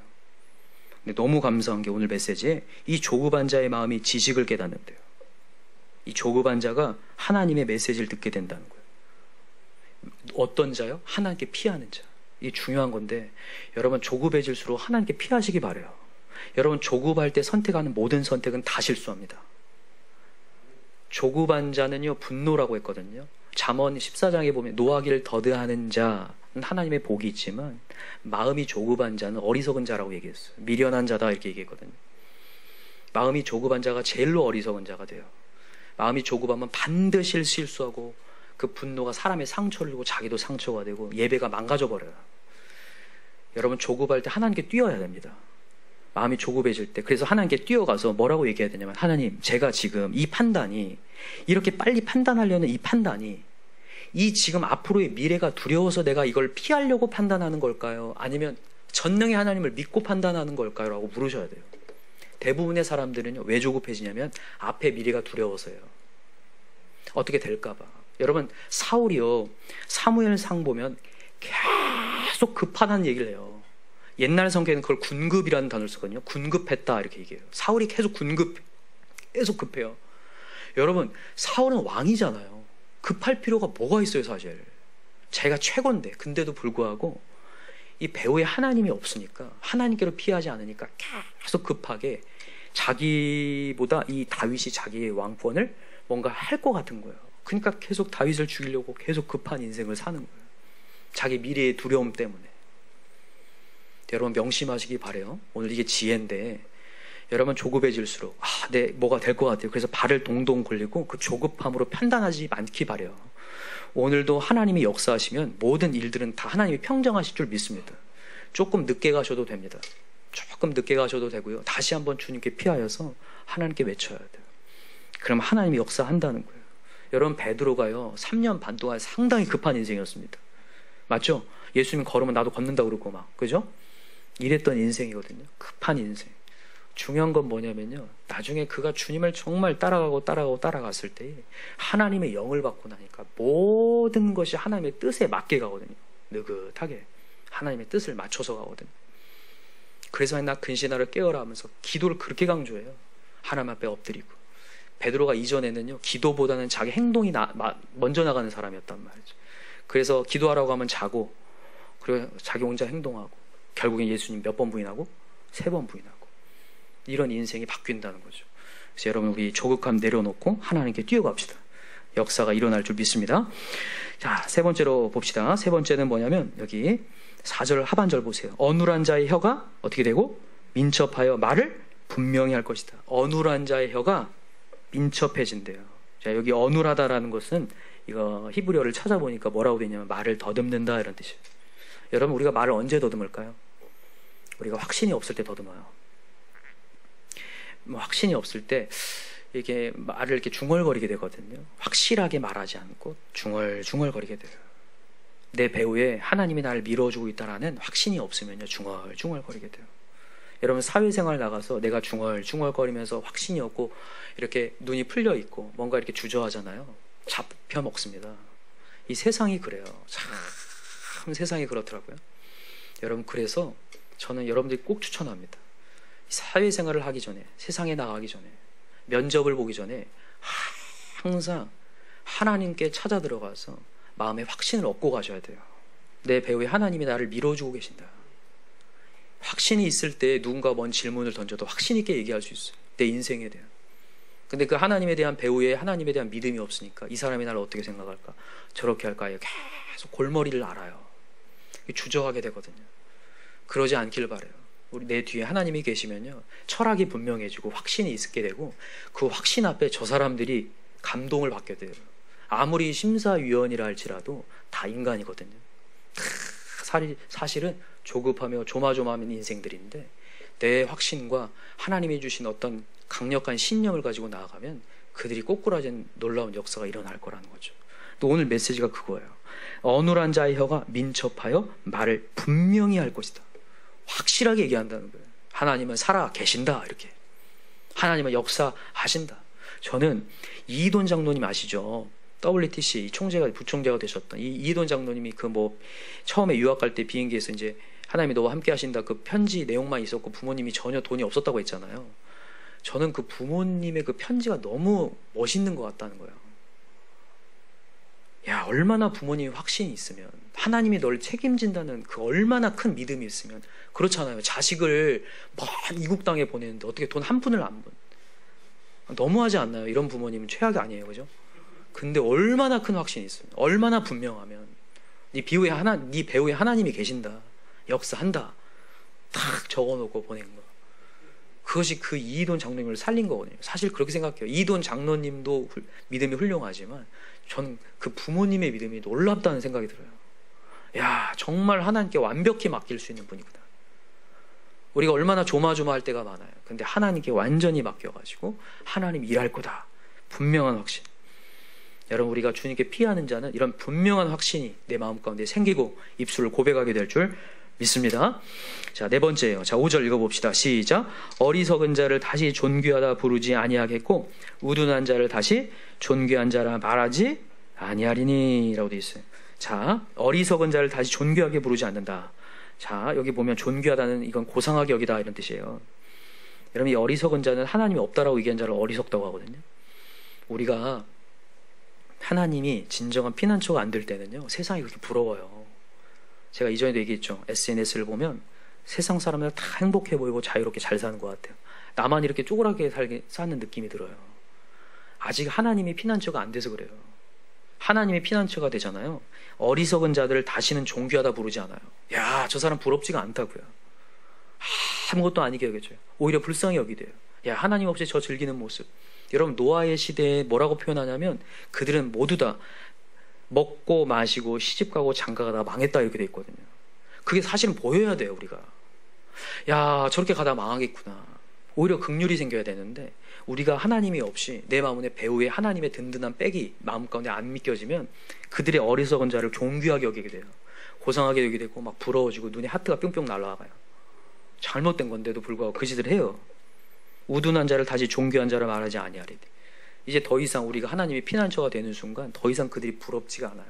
근데 너무 감사한 게 오늘 메시지에 이 조급한 자의 마음이 지식을 깨닫는데요. 이 조급한 자가 하나님의 메시지를 듣게 된다는 거예요. 어떤 자요? 하나님께 피하는 자. 이게 중요한 건데 여러분 조급해질수록 하나님께 피하시기 바라요. 여러분 조급할 때 선택하는 모든 선택은 다 실수합니다. 조급한 자는요 분노라고 했거든요. 잠언 14장에 보면 노하기를 더디하는 자는 하나님의 복이 있지만 마음이 조급한 자는 어리석은 자라고 얘기했어요. 미련한 자다 이렇게 얘기했거든요. 마음이 조급한 자가 제일로 어리석은 자가 돼요. 마음이 조급하면 반드시 실수하고 그 분노가 사람의 상처를 주고 자기도 상처가 되고 예배가 망가져 버려요. 여러분 조급할 때 하나님께 뛰어야 됩니다. 마음이 조급해질 때. 그래서 하나님께 뛰어가서 뭐라고 얘기해야 되냐면 하나님 제가 지금 이 판단이 이렇게 빨리 판단하려는 이 판단이 이 지금 앞으로의 미래가 두려워서 내가 이걸 피하려고 판단하는 걸까요? 아니면 전능의 하나님을 믿고 판단하는 걸까요? 라고 물으셔야 돼요. 대부분의 사람들은요 왜 조급해지냐면 앞에 미래가 두려워서요. 어떻게 될까봐. 여러분 사울이요 사무엘상 보면 계속 급하다는 얘기를 해요. 옛날 성경에는 그걸 군급이라는 단어를 쓰거든요. 군급했다 이렇게 얘기해요. 사울이 계속 계속 급해요. 여러분 사울은 왕이잖아요. 급할 필요가 뭐가 있어요 사실. 자기가 최고인데 근데도 불구하고 이 배후에 하나님이 없으니까 하나님께로 피하지 않으니까 계속 급하게 자기보다 이 다윗이 자기의 왕권을 뭔가 할 것 같은 거예요. 그러니까 계속 다윗을 죽이려고 계속 급한 인생을 사는 거예요. 자기 미래의 두려움 때문에. 여러분 명심하시기 바래요. 오늘 이게 지혜인데 여러분 조급해질수록 내 뭐가 될 것 같아요. 그래서 발을 동동 굴리고 그 조급함으로 판단하지 않기 바래요. 오늘도 하나님이 역사하시면 모든 일들은 다 하나님이 평정하실 줄 믿습니다. 조금 늦게 가셔도 됩니다. 조금 늦게 가셔도 되고요. 다시 한번 주님께 피하여서 하나님께 외쳐야 돼요. 그럼 하나님이 역사한다는 거예요. 여러분 베드로가요 3년 반 동안 상당히 급한 인생이었습니다. 맞죠? 예수님 걸으면 나도 걷는다고 그러고 막 그죠? 이랬던 인생이거든요. 급한 인생. 중요한 건 뭐냐면요, 나중에 그가 주님을 정말 따라갔을 때 하나님의 영을 받고 나니까 모든 것이 하나님의 뜻에 맞게 가거든요. 느긋하게 하나님의 뜻을 맞춰서 가거든요. 그래서 나 근신하를 깨어라 하면서 기도를 그렇게 강조해요. 하나님 앞에 엎드리고. 베드로가 이전에는요 기도보다는 자기 행동이 먼저 나가는 사람이었단 말이죠. 그래서 기도하라고 하면 자고, 그리고 자기 혼자 행동하고, 결국엔 예수님 몇 번 부인하고? 3번 부인하고. 이런 인생이 바뀐다는 거죠. 그래서 여러분 우리 조급함 내려놓고 하나님께 뛰어갑시다. 역사가 일어날 줄 믿습니다. 자, 3번째로 봅시다. 3번째는 뭐냐면 여기 4절 하반절 보세요. 어눌한 자의 혀가 어떻게 되고? 민첩하여 말을 분명히 할 것이다. 어눌한 자의 혀가 민첩해진대요. 자, 여기 어눌하다라는 것은 이거 히브리어를 찾아보니까 뭐라고 되냐면 말을 더듬는다 이런 뜻이에요. 여러분 우리가 말을 언제 더듬을까요? 우리가 확신이 없을 때 더듬어요. 확신이 없을 때 이게 말을 이렇게 중얼거리게 되거든요. 확실하게 말하지 않고 중얼거리게 돼요. 내 배후에 하나님이 나를 밀어주고 있다라는 확신이 없으면요 중얼거리게 돼요. 여러분 사회생활 나가서 내가 중얼거리면서 확신이 없고 이렇게 눈이 풀려 있고 뭔가 이렇게 주저하잖아요. 잡혀 먹습니다. 이 세상이 그래요. 참 세상이 그렇더라고요. 여러분 그래서 저는 여러분들이 꼭 추천합니다. 사회생활을 하기 전에, 세상에 나가기 전에, 면접을 보기 전에 항상 하나님께 찾아 들어가서 마음의 확신을 얻고 가셔야 돼요. 내 배후에 하나님이 나를 밀어주고 계신다. 확신이 있을 때 누군가 뭔 질문을 던져도 확신 있게 얘기할 수 있어요. 내 인생에 대한. 근데 그 하나님에 대한 배후에 하나님에 대한 믿음이 없으니까 이 사람이 나를 어떻게 생각할까? 저렇게 할까? 계속 골머리를 앓아요. 주저하게 되거든요. 그러지 않길 바라요. 우리 내 뒤에 하나님이 계시면요 철학이 분명해지고 확신이 있게 되고 그 확신 앞에 저 사람들이 감동을 받게 돼요. 아무리 심사위원이라 할지라도 다 인간이거든요. 사실은 조급하며 조마조마한 인생들인데 내 확신과 하나님이 주신 어떤 강력한 신념을 가지고 나아가면 그들이 꼬꾸라진 놀라운 역사가 일어날 거라는 거죠. 또 오늘 메시지가 그거예요. 어눌한 자의 혀가 민첩하여 말을 분명히 할 것이다. 확실하게 얘기한다는 거예요. 하나님은 살아 계신다. 이렇게 하나님은 역사하신다. 저는 이돈 장로님 아시죠? WTC 총재가 부총재가 되셨던 이 이돈 장로님이 처음에 유학 갈 때 비행기에서 이제 하나님이 너와 함께 하신다 그 편지 내용만 있었고 부모님이 전혀 돈이 없었다고 했잖아요. 저는 그 부모님의 그 편지가 너무 멋있는 것 같다는 거예요. 야, 얼마나 부모님이 확신이 있으면, 하나님이 널 책임진다는 그 얼마나 큰 믿음이 있으면. 그렇잖아요. 자식을 먼 이국 땅에 보내는데 어떻게 돈 한 푼을 안 번. 너무하지 않나요? 이런 부모님은 최악이 아니에요, 그죠? 근데 얼마나 큰 확신이 있으면, 얼마나 분명하면 네 배후에 하나님이 계신다, 역사한다, 탁 적어놓고 보낸 거. 그것이 그 이돈 장로님을 살린 거거든요. 사실 그렇게 생각해요. 이돈 장로님도 믿음이 훌륭하지만 전 그 부모님의 믿음이 놀랍다는 생각이 들어요. 야, 정말 하나님께 완벽히 맡길 수 있는 분이구나. 우리가 얼마나 조마조마할 때가 많아요. 근데 하나님께 완전히 맡겨가지고 하나님 일할 거다. 분명한 확신. 여러분 우리가 주님께 피하는 자는 이런 분명한 확신이 내 마음 가운데 생기고 입술을 고백하게 될 줄 믿습니다. 자, 4번째예요. 자, 5절 읽어봅시다. 시작. 어리석은 자를 다시 존귀하다 부르지 아니하겠고 우둔한 자를 다시 존귀한 자라 말하지 아니하리니 라고 되어 있어요. 자, 어리석은 자를 다시 존귀하게 부르지 않는다. 자, 여기 보면 존귀하다는 이건 고상하게 여기다 이런 뜻이에요. 여러분 이 어리석은 자는 하나님이 없다라고 얘기한 자를 어리석다고 하거든요. 우리가 하나님이 진정한 피난처가 안 될 때는요 세상이 그렇게 부러워요. 제가 이전에도 얘기했죠. SNS를 보면 세상 사람들 다 행복해 보이고 자유롭게 잘 사는 것 같아요. 나만 이렇게 쪼그랗게 사는 느낌이 들어요. 아직 하나님이 피난처가 안 돼서 그래요. 하나님이 피난처가 되잖아요. 어리석은 자들을 다시는 존귀하다 부르지 않아요. 야, 저 사람 부럽지가 않다고요. 아무것도 아니게 여겨져요. 오히려 불쌍히 여기대요. 야, 하나님 없이 저 즐기는 모습. 여러분 노아의 시대에 뭐라고 표현하냐면 그들은 모두 다 먹고 마시고 시집가고 장가가다 망했다 이렇게 돼 있거든요. 그게 사실은 보여야 돼요. 우리가 야, 저렇게 가다 망하겠구나. 오히려 긍휼이 생겨야 되는데 우리가 하나님이 없이 내 마음에 배후에 하나님의 든든한 백이 마음 가운데 안 믿겨지면 그들의 어리석은 자를 존귀하게 여기게 돼요. 고상하게 여기게 되고 막 부러워지고 눈에 하트가 뿅뿅 날아가요. 잘못된 건데도 불구하고 그 짓을 해요. 우둔한 자를 다시 존귀한 자라 말하지 아니하리니. 이제 더 이상 우리가 하나님의 피난처가 되는 순간 더 이상 그들이 부럽지가 않아요.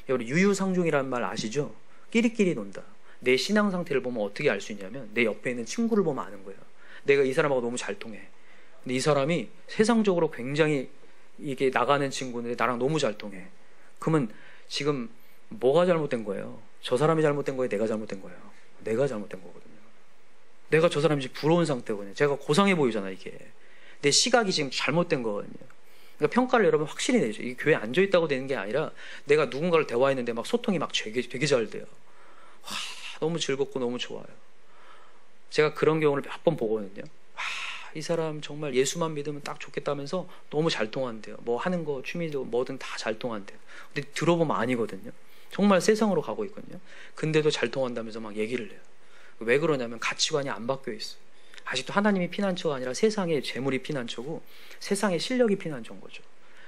여러분 유유상종이라는 말 아시죠? 끼리끼리 논다. 내 신앙 상태를 보면 어떻게 알 수 있냐면 내 옆에 있는 친구를 보면 아는 거예요. 내가 이 사람하고 너무 잘 통해. 근데 이 사람이 세상적으로 굉장히 이게 나가는 친구인데 나랑 너무 잘 통해. 그러면 지금 뭐가 잘못된 거예요? 저 사람이 잘못된 거예요? 내가 잘못된 거예요? 내가 잘못된 거거든요. 내가 저 사람이 지금 부러운 상태거든요. 제가 고상해 보이잖아 이게. 내 시각이 지금 잘못된 거거든요. 그러니까 평가를 여러분 확실히 내죠. 이게 교회에 앉아있다고 되는 게 아니라 내가 누군가를 대화했는데 막 소통이 막 되게 잘 돼요. 와, 너무 즐겁고 너무 좋아요. 제가 그런 경우를 몇 번 보거든요. 와, 이 사람 정말 예수만 믿으면 딱 좋겠다면서 너무 잘 통한대요. 뭐 하는 거 취미도 뭐든 다 잘 통한대요. 근데 들어보면 아니거든요. 정말 세상으로 가고 있거든요. 근데도 잘 통한다면서 막 얘기를 해요. 왜 그러냐면 가치관이 안 바뀌어 있어요. 아직도 하나님이 피난처가 아니라 세상의 재물이 피난처고 세상의 실력이 피난처인 거죠.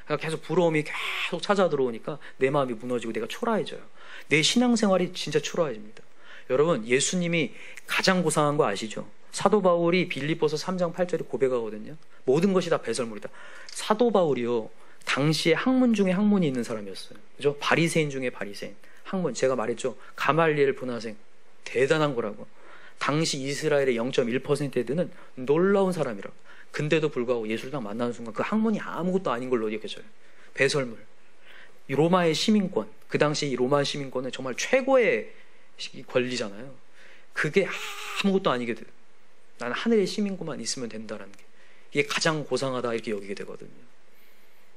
그러니까 계속 부러움이 계속 찾아 들어오니까 내 마음이 무너지고 내가 초라해져요. 내 신앙생활이 진짜 초라해집니다. 여러분 예수님이 가장 고상한 거 아시죠? 사도 바울이 빌립보서 3장 8절에 고백하거든요. 모든 것이 다 배설물이다. 사도 바울이요 당시에 학문 중에 학문이 있는 사람이었어요. 그죠? 바리새인 중에 바리새인. 학문 제가 말했죠. 가말리엘 분화생 대단한 거라고. 당시 이스라엘의 0.1%에 드는 놀라운 사람이라고. 근데도 불구하고 예수를 딱 만나는 순간 그 학문이 아무것도 아닌 걸로 여겨져요. 배설물. 로마의 시민권. 그 당시 이 로마 시민권은 정말 최고의 권리잖아요. 그게 아무것도 아니게 돼요. 나는 하늘의 시민권만 있으면 된다라는 게. 이게 가장 고상하다 이렇게 여기게 되거든요.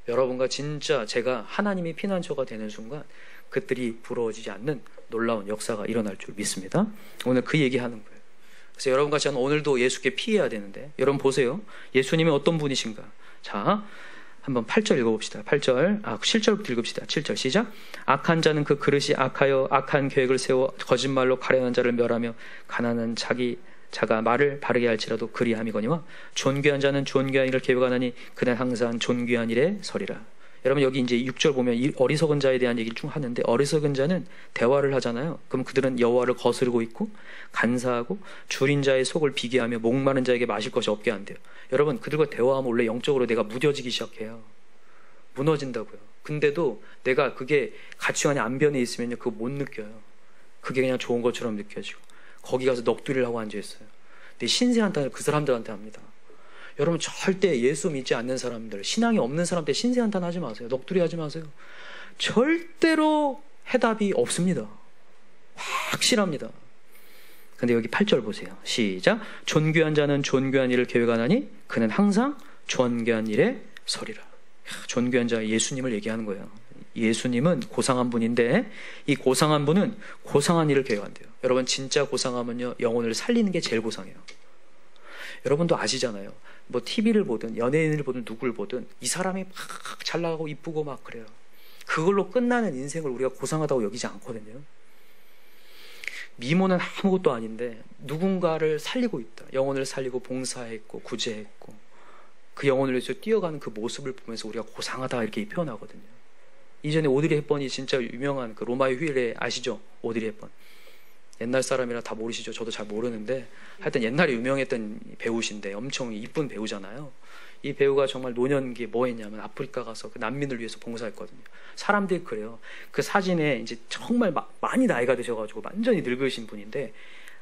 여러분과 진짜 제가 하나님의 피난처가 되는 순간 그들이 부러워지지 않는 놀라운 역사가 일어날 줄 믿습니다. 오늘 그 얘기하는 거예요. 그래서 여러분과 저는 오늘도 예수께 피해야 되는데 여러분 보세요. 예수님이 어떤 분이신가? 자, 한번 8절 읽어봅시다. 8절, 7절부터 읽읍시다. 7절 시작. 악한 자는 그 그릇이 악하여 악한 계획을 세워 거짓말로 가련한 자를 멸하며 가난한 자가 말을 바르게 할지라도 그리함이거니와 존귀한 자는 존귀한 일을 계획하나니 그는 항상 존귀한 일에 서리라. 여러분 여기 이제 6절 보면 이 어리석은 자에 대한 얘기를 쭉 하는데 어리석은 자는 대화를 하잖아요. 그럼 그들은 여호와를 거스르고 있고 간사하고 줄인 자의 속을 비게하며 목마른 자에게 마실 것이 없게 한대요. 여러분 그들과 대화하면 원래 영적으로 내가 무뎌지기 시작해요. 무너진다고요. 근데도 내가 그게 가치관이 안 변해 있으면요 그거 못 느껴요. 그게 그냥 좋은 것처럼 느껴지고 거기 가서 넋두리를 하고 앉아있어요. 내 신세한탄을 그 사람들한테 합니다. 여러분 절대 예수 믿지 않는 사람들, 신앙이 없는 사람한테 신세한탄 하지 마세요. 넋두리 하지 마세요. 절대로 해답이 없습니다. 확실합니다. 근데 여기 8절 보세요. 시작. 존귀한 자는 존귀한 일을 계획하나니 그는 항상 존귀한 일에 서리라. 존귀한 자 예수님을 얘기하는 거예요. 예수님은 고상한 분인데 이 고상한 분은 고상한 일을 계획한대요. 여러분 진짜 고상하면요 영혼을 살리는 게 제일 고상해요. 여러분도 아시잖아요. 뭐 TV를 보든 연예인을 보든 누구를 보든 이 사람이 막 잘 나가고 이쁘고 막 그래요. 그걸로 끝나는 인생을 우리가 고상하다고 여기지 않거든요. 미모는 아무것도 아닌데 누군가를 살리고 있다. 영혼을 살리고 봉사했고 구제했고 그 영혼을 위해서 뛰어가는 그 모습을 보면서 우리가 고상하다 이렇게 표현하거든요. 이전에 오드리 헵번이 진짜 유명한 그 로마의 휴일에 아시죠? 오드리 헵번. 옛날 사람이라 다 모르시죠? 저도 잘 모르는데 하여튼 옛날에 유명했던 배우신데 엄청 이쁜 배우잖아요. 이 배우가 정말 노년기에 뭐 했냐면 아프리카 가서 그 난민을 위해서 봉사했거든요. 사람들이 그래요. 그 사진에 이제 정말 많이 나이가 드셔가지고 완전히 늙으신 분인데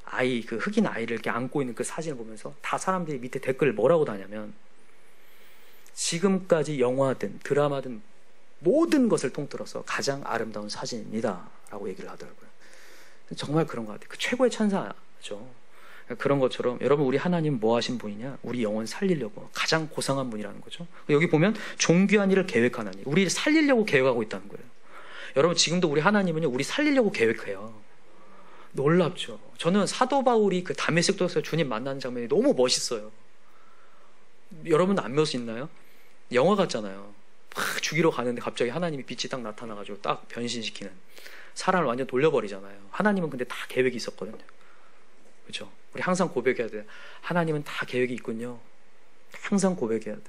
아이 그 흑인 아이를 이렇게 안고 있는 그 사진을 보면서 다 사람들이 밑에 댓글을 뭐라고 다냐면 지금까지 영화든 드라마든 모든 것을 통틀어서 가장 아름다운 사진입니다 라고 얘기를 하더라고요. 정말 그런 것 같아요. 그 최고의 찬사죠. 그런 것처럼 여러분 우리 하나님 뭐 하신 분이냐? 우리 영혼 살리려고 가장 고상한 분이라는 거죠. 여기 보면 존귀한 일을 계획하나니 우리를 살리려고 계획하고 있다는 거예요. 여러분 지금도 우리 하나님은요 우리 살리려고 계획해요. 놀랍죠. 저는 사도 바울이 그 다메섹 도에서 주님 만나는 장면이 너무 멋있어요. 여러분도 안 몇 수 있나요? 영화 같잖아요. 막 죽이러 가는데 갑자기 하나님이 빛이 딱 나타나가지고 딱 변신시키는 사람을 완전 돌려버리잖아요. 하나님은 근데 다 계획이 있었거든요. 그렇죠? 우리 항상 고백해야 돼. 하나님은 다 계획이 있군요. 항상 고백해야 돼.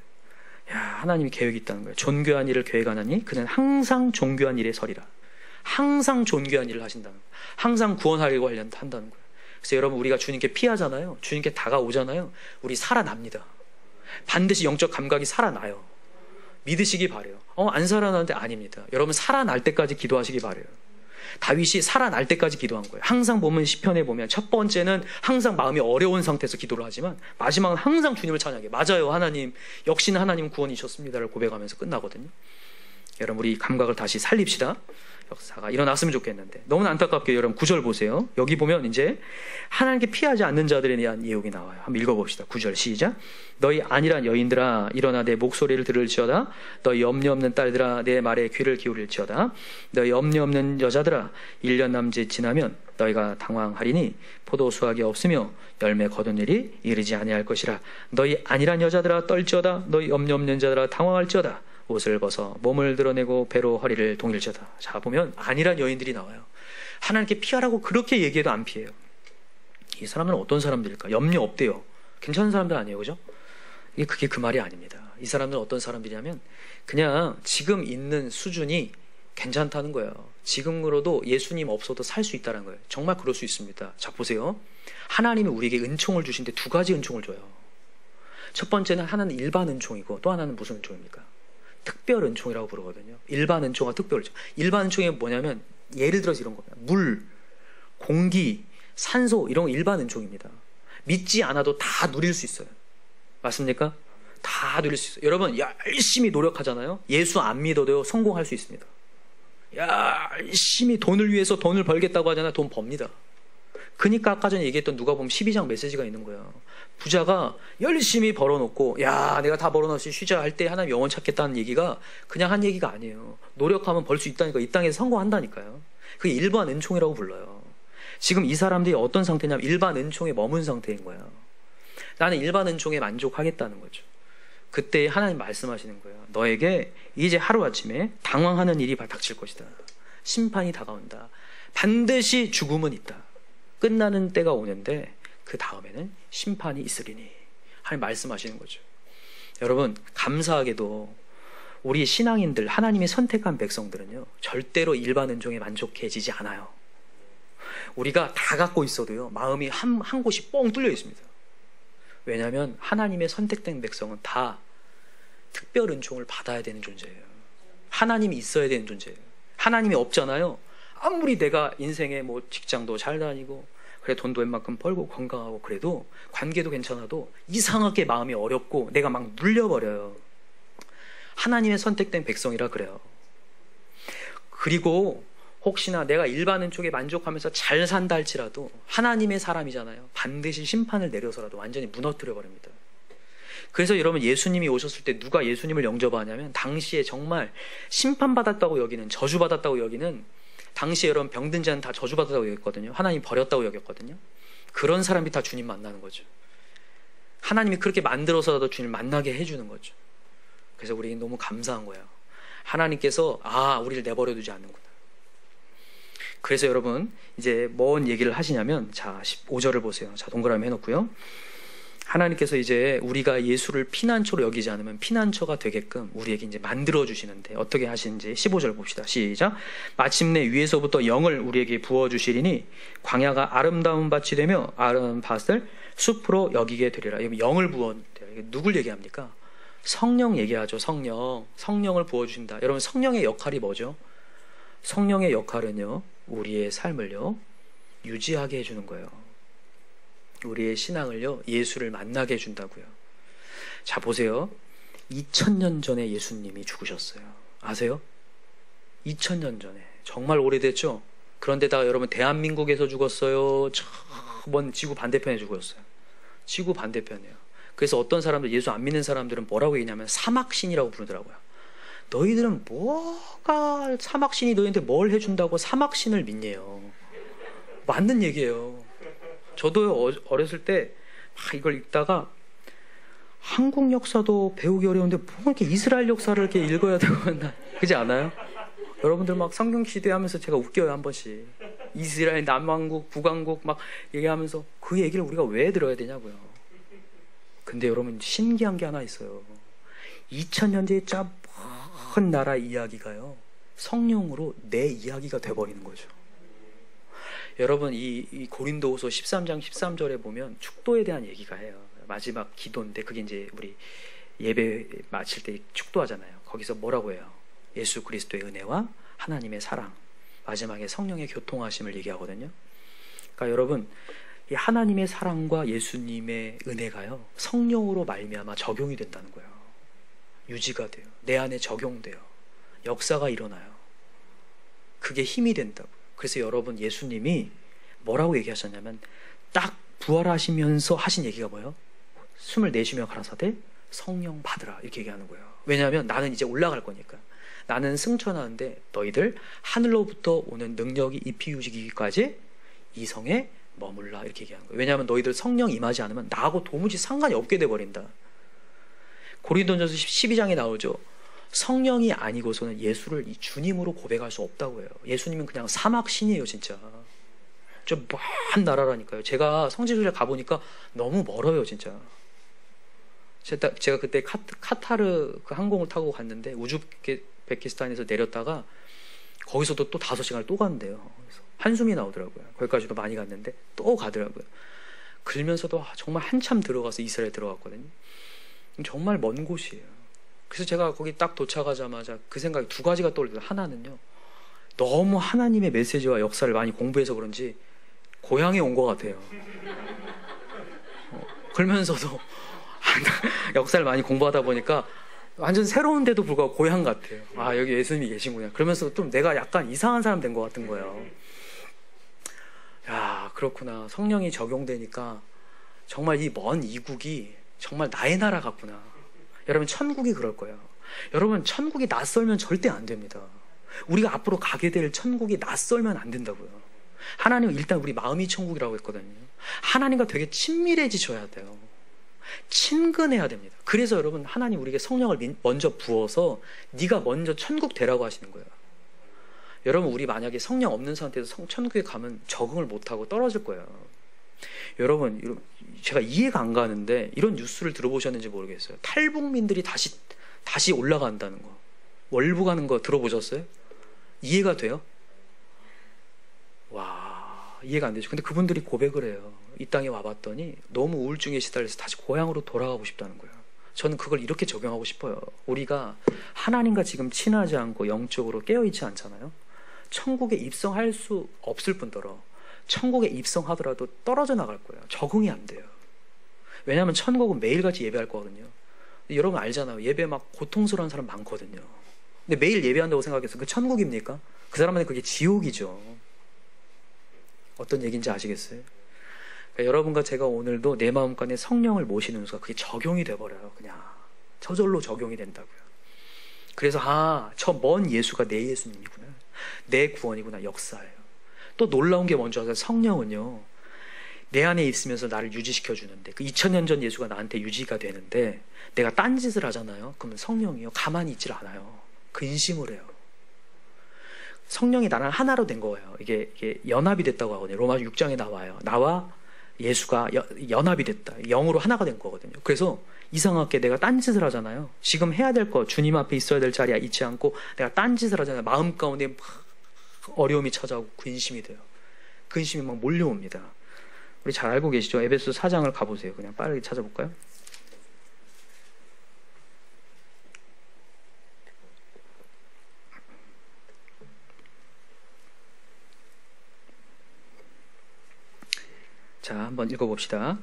야, 하나님이 계획이 있다는 거예요. 존귀한 일을 계획하나니 그는 항상 존귀한 일에 서리라. 항상 존귀한 일을 하신다는 거예요. 항상 구원하려고 한다는 거예요. 그래서 여러분, 우리가 주님께 피하잖아요. 주님께 다가오잖아요. 우리 살아납니다. 반드시 영적 감각이 살아나요. 믿으시기 바래요. 안 살아나는데 아닙니다. 여러분, 살아날 때까지 기도하시기 바래요. 다윗이 살아날 때까지 기도한 거예요. 항상 보면 시편에 보면 첫 번째는 항상 마음이 어려운 상태에서 기도를 하지만 마지막은 항상 주님을 찬양해. 맞아요, 하나님. 역시나 하나님 구원이셨습니다를 고백하면서 끝나거든요. 여러분, 우리 감각을 다시 살립시다. 역사가 일어났으면 좋겠는데 너무나 안타깝게 여러분 9절 보세요. 여기 보면 이제 하나님께 피하지 않는 자들에 대한 예옥이 나와요. 한번 읽어봅시다. 9절 시작. 너희 안일한 여인들아 일어나 내 목소리를 들을지어다. 너희 염려 없는 딸들아 내 말에 귀를 기울일지어다. 너희 염려 없는 여자들아 1년 남짓 지나면 너희가 당황하리니 포도 수확이 없으며 열매 거둔 일이 이르지 아니할 것이라. 너희 안일한 여자들아 떨지어다. 너희 염려 없는 자들아 당황할지어다. 옷을 벗어 몸을 드러내고 배로 허리를 동일지어다. 자, 보면 안일한 여인들이 나와요. 하나님께 피하라고 그렇게 얘기해도 안 피해요. 이 사람들은 어떤 사람들일까? 염려 없대요. 괜찮은 사람들 아니에요, 그죠? 그게 그 말이 아닙니다. 이 사람들은 어떤 사람들이냐면 그냥 지금 있는 수준이 괜찮다는 거예요. 지금으로도 예수님 없어도 살 수 있다는 거예요. 정말 그럴 수 있습니다. 자, 보세요. 하나님이 우리에게 은총을 주신데 두 가지 은총을 줘요. 첫 번째는 하나는 일반 은총이고 또 하나는 무슨 은총입니까? 특별 은총이라고 부르거든요. 일반 은총과 특별 은총. 일반 은총이 뭐냐면 예를 들어서 이런 겁니다. 물, 공기, 산소 이런 거 일반 은총입니다. 믿지 않아도 다 누릴 수 있어요. 맞습니까? 다 누릴 수 있어요. 여러분 열심히 노력하잖아요. 예수 안 믿어도 성공할 수 있습니다. 열심히 돈을 위해서 돈을 벌겠다고 하잖아요. 돈 법니다. 그러니까 아까 전에 얘기했던 누가복음 12장 메시지가 있는 거예요. 부자가 열심히 벌어놓고 내가 다 벌어놓지 쉬자 할 때 하나님 영원 찾겠다는 얘기가 그냥 한 얘기가 아니에요. 노력하면 벌 수 있다니까. 이 땅에서 성공한다니까요. 그게 일반 은총이라고 불러요. 지금 이 사람들이 어떤 상태냐면 일반 은총에 머문 상태인 거예요. 나는 일반 은총에 만족하겠다는 거죠. 그때 하나님 말씀하시는 거예요. 너에게 이제 하루아침에 당황하는 일이 닥칠 것이다. 심판이 다가온다. 반드시 죽음은 있다. 끝나는 때가 오는데 그 다음에는 심판이 있으리니 하나님 말씀하시는 거죠. 여러분, 감사하게도 우리 신앙인들, 하나님이 선택한 백성들은요 절대로 일반 은총에 만족해지지 않아요. 우리가 다 갖고 있어도요 마음이 한 곳이 뻥 뚫려 있습니다. 왜냐하면 하나님의 선택된 백성은 다 특별 은총을 받아야 되는 존재예요. 하나님이 있어야 되는 존재예요. 하나님이 없잖아요. 아무리 내가 인생에 뭐 직장도 잘 다니고 그래 돈도 웬만큼 벌고 건강하고 그래도 관계도 괜찮아도 이상하게 마음이 어렵고 내가 막 눌려버려요. 하나님의 선택된 백성이라 그래요. 그리고 혹시나 내가 일반 은총에 만족하면서 잘 산다 할지라도 하나님의 사람이잖아요. 반드시 심판을 내려서라도 완전히 무너뜨려 버립니다. 그래서 여러분, 예수님이 오셨을 때 누가 예수님을 영접하냐면 당시에 정말 심판받았다고 여기는, 저주받았다고 여기는, 당시에 여러분 병든 자는 다 저주받았다고 여겼거든요. 하나님 버렸다고 여겼거든요. 그런 사람이 다 주님 만나는 거죠. 하나님이 그렇게 만들어서라도 주님 만나게 해주는 거죠. 그래서 우리는 너무 감사한 거예요. 하나님께서 우리를 내버려 두지 않는구나. 그래서 여러분 이제 뭔 얘기를 하시냐면, 자 15절을 보세요. 자 동그라미 해놓고요. 하나님께서 이제 우리가 예수를 피난처로 여기지 않으면 피난처가 되게끔 우리에게 이제 만들어 주시는데 어떻게 하시는지 15절 봅시다. 시작. 마침내 위에서부터 영을 우리에게 부어 주시리니 광야가 아름다운 밭이 되며 아름다운 밭을 숲으로 여기게 되리라. 영을 부어, 누굴 얘기합니까? 성령 얘기하죠. 성령을 부어 주신다. 여러분, 성령의 역할이 뭐죠? 성령의 역할은요, 우리의 삶을요 유지하게 해주는 거예요. 우리의 신앙을요 예수를 만나게 해준다고요. 자 보세요. 2000년 전에 예수님이 죽으셨어요. 아세요? 2000년 전에. 정말 오래됐죠? 그런데다가 여러분, 대한민국에서 죽었어요? 먼 지구 반대편에 죽었어요. 지구 반대편이에요. 그래서 어떤 사람들, 예수 안 믿는 사람들은 뭐라고 얘기냐면 사막신이라고 부르더라고요. 너희들은 뭐가 사막신이 너희한테 뭘 해준다고 사막신을 믿네요. 맞는 얘기예요. 저도 어렸을 때 이걸 읽다가 한국 역사도 배우기 어려운데 뭐 이렇게 이스라엘 역사를 이렇게 읽어야 되고 그러지 않아요? 여러분들 막 성경 시대 하면서 제가 웃겨요, 한 번씩. 이스라엘 남왕국, 북왕국 막 얘기하면서 그 얘기를 우리가 왜 들어야 되냐고요. 근데 여러분 신기한 게 하나 있어요. 2000년 뒤에 먼 나라 이야기가요, 성령으로 내 이야기가 돼버리는 거죠. 여러분 이 고린도후서 13장 13절에 보면 축도에 대한 얘기가 해요. 마지막 기도인데 그게 이제 우리 예배 마칠 때 축도하잖아요. 거기서 뭐라고 해요? 예수 그리스도의 은혜와 하나님의 사랑, 마지막에 성령의 교통하심을 얘기하거든요. 그러니까 여러분 이 하나님의 사랑과 예수님의 은혜가요, 성령으로 말미암아 적용이 된다는 거예요. 유지가 돼요. 내 안에 적용돼요. 역사가 일어나요. 그게 힘이 된다고요. 그래서 여러분 예수님이 뭐라고 얘기하셨냐면 딱 부활하시면서 하신 얘기가 뭐예요? 숨을 내쉬며 가라사대 성령 받으라 이렇게 얘기하는 거예요. 왜냐하면 나는 이제 올라갈 거니까. 나는 승천하는데 너희들 하늘로부터 오는 능력이 입히우시기까지 이 성에 머물라 이렇게 얘기하는 거예요. 왜냐하면 너희들 성령 임하지 않으면 나하고 도무지 상관이 없게 돼버린다. 고린도전서 12장에 나오죠. 성령이 아니고서는 예수를 이 주님으로 고백할 수 없다고 해요. 예수님은 그냥 사막 신이에요 진짜. 좀 먼 나라라니까요. 제가 성지순례 가보니까 너무 멀어요 진짜. 제가 그때 카타르 그 항공을 타고 갔는데 우즈베키스탄에서 내렸다가 거기서도 또 5시간을 또 간대요. 그래서 한숨이 나오더라고요. 거기까지도 많이 갔는데 또 가더라고요. 그러면서도 정말 한참 들어가서 이스라엘 들어갔거든요. 정말 먼 곳이에요. 그래서 제가 거기 딱 도착하자마자 그 생각이 두 가지가 떠올려요. 하나는요, 너무 하나님의 메시지와 역사를 많이 공부해서 그런지 고향에 온 것 같아요. 그러면서도 역사를 많이 공부하다 보니까 완전 새로운데도 불구하고 고향 같아요. 아, 여기 예수님이 계신구나. 그러면서 좀 내가 약간 이상한 사람 된 것 같은 거예요. 야, 그렇구나. 성령이 적용되니까 정말 이 먼 이국이 정말 나의 나라 같구나. 여러분 천국이 그럴 거예요. 여러분 천국이 낯설면 절대 안 됩니다. 우리가 앞으로 가게 될 천국이 낯설면 안 된다고요. 하나님은 일단 우리 마음이 천국이라고 했거든요. 하나님과 되게 친밀해지셔야 돼요. 친근해야 됩니다. 그래서 여러분 하나님 우리에게 성령을 먼저 부어서 네가 먼저 천국 되라고 하시는 거예요. 여러분 우리 만약에 성령 없는 상태에서 천국에 가면 적응을 못하고 떨어질 거예요. 여러분 제가 이해가 안 가는데 이런 뉴스를 들어보셨는지 모르겠어요. 탈북민들이 다시 올라간다는 거, 월북하는 거 들어보셨어요? 이해가 돼요? 와, 이해가 안 되죠. 근데 그분들이 고백을 해요. 이 땅에 와봤더니 너무 우울증에 시달려서 다시 고향으로 돌아가고 싶다는 거예요. 저는 그걸 이렇게 적용하고 싶어요. 우리가 하나님과 지금 친하지 않고 영적으로 깨어있지 않잖아요. 천국에 입성할 수 없을 뿐더러 천국에 입성하더라도 떨어져 나갈 거예요. 적응이 안 돼요. 왜냐하면 천국은 매일같이 예배할 거거든요. 여러분 알잖아요. 예배 막 고통스러운 사람 많거든요. 근데 매일 예배한다고 생각해서 그 천국입니까? 그 사람한테 그게 지옥이죠. 어떤 얘기인지 아시겠어요? 그러니까 여러분과 제가 오늘도 내 마음간에 성령을 모시는 순간 그게 적용이 돼버려요. 그냥 저절로 적용이 된다고요. 그래서 저 먼 예수가 내 예수님이구나, 내 구원이구나, 역사예요. 또 놀라운 게 뭔지 아세요? 성령은요, 내 안에 있으면서 나를 유지시켜 주는데, 그 2000년 전 예수가 나한테 유지가 되는데 내가 딴짓을 하잖아요. 그러면 성령이요 가만히 있질 않아요. 근심을 해요. 성령이 나랑 하나로 된 거예요. 이게 연합이 됐다고 하거든요. 로마 6장에 나와요. 나와 예수가 연합이 됐다. 영으로 하나가 된 거거든요. 그래서 이상하게 내가 딴짓을 하잖아요. 지금 해야 될 거, 주님 앞에 있어야 될 자리에 있지 않고 내가 딴짓을 하잖아요. 마음 가운데 막 어려움이 찾아오고 근심이 돼요. 근심이 막 몰려옵니다. 우리 잘 알고 계시죠? 에베소 4장을 가보세요. 그냥 빠르게 찾아볼까요? 자, 한번 읽어봅시다.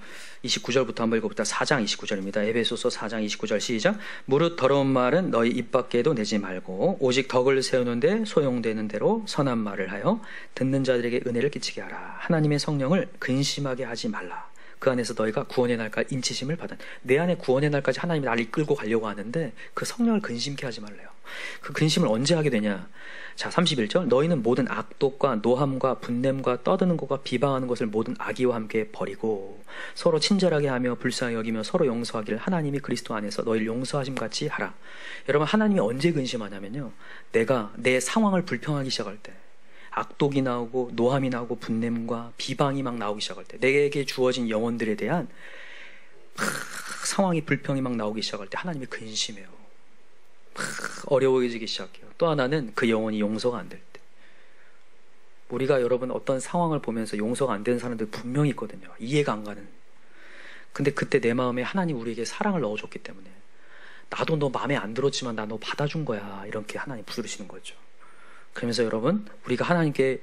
29절부터 한번 읽어봅시다. 4장 29절입니다. 에베소서 4장 29절 시작. 무릇 더러운 말은 너희 입 밖에도 내지 말고 오직 덕을 세우는데 소용되는 대로 선한 말을 하여 듣는 자들에게 은혜를 끼치게 하라. 하나님의 성령을 근심하게 하지 말라. 그 안에서 너희가 구원의 날까지 인치심을 받은. 내 안에 구원의 날까지 하나님이 나를 이끌고 가려고 하는데 그 성령을 근심케 하지 말래요. 그 근심을 언제 하게 되냐? 자, 31절. 너희는 모든 악독과 노함과 분냄과 떠드는 것과 비방하는 것을 모든 악의와 함께 버리고 서로 친절하게 하며 불쌍히 여기며 서로 용서하기를 하나님이 그리스도 안에서 너희를 용서하심 같이 하라. 여러분, 하나님이 언제 근심하냐면요, 내가 내 상황을 불평하기 시작할 때, 악독이 나오고 노함이 나오고 분냄과 비방이 막 나오기 시작할 때, 내게 주어진 영혼들에 대한 상황이 불평이 막 나오기 시작할 때 하나님이 근심해요. 어려워지기 시작해요. 또 하나는 그 영혼이 용서가 안 될 때. 우리가 여러분 어떤 상황을 보면서 용서가 안 되는 사람들 분명히 있거든요. 이해가 안 가는. 근데 그때 내 마음에 하나님 우리에게 사랑을 넣어줬기 때문에, 나도 너 마음에 안 들었지만 나 너 받아준 거야, 이렇게 하나님 부르시는 거죠. 그러면서 여러분, 우리가 하나님께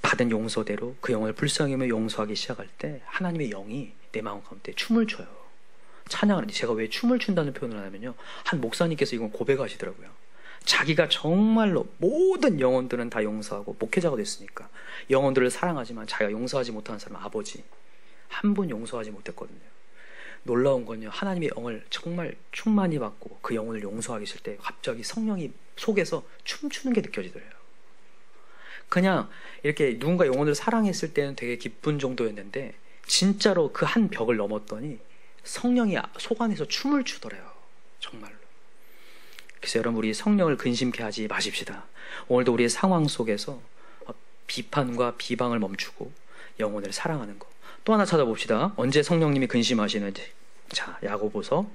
받은 용서대로 그 영을 불쌍히 여기며 용서하기 시작할 때 하나님의 영이 내 마음 가운데 춤을 춰요. 찬양을 하는데, 제가 왜 춤을 춘다는 표현을 하냐면요, 한 목사님께서 이건 고백하시더라고요. 자기가 정말로 모든 영혼들은 다 용서하고 목회자가 됐으니까 영혼들을 사랑하지만 자기가 용서하지 못하는 사람, 아버지 한 분 용서하지 못했거든요. 놀라운 건요, 하나님의 영을 정말 충만히 받고 그 영혼을 용서하기 싫을 때 갑자기 성령이 속에서 춤추는 게 느껴지더래요. 그냥 이렇게 누군가 영혼을 사랑했을 때는 되게 기쁜 정도였는데, 진짜로 그 한 벽을 넘었더니 성령이 속 안에서 춤을 추더래요. 정말로. 그래서 여러분, 우리 성령을 근심케 하지 마십시다. 오늘도 우리의 상황 속에서 비판과 비방을 멈추고 영혼을 사랑하는 것. 또 하나 찾아봅시다. 언제 성령님이 근심하시는지. 자, 야고보서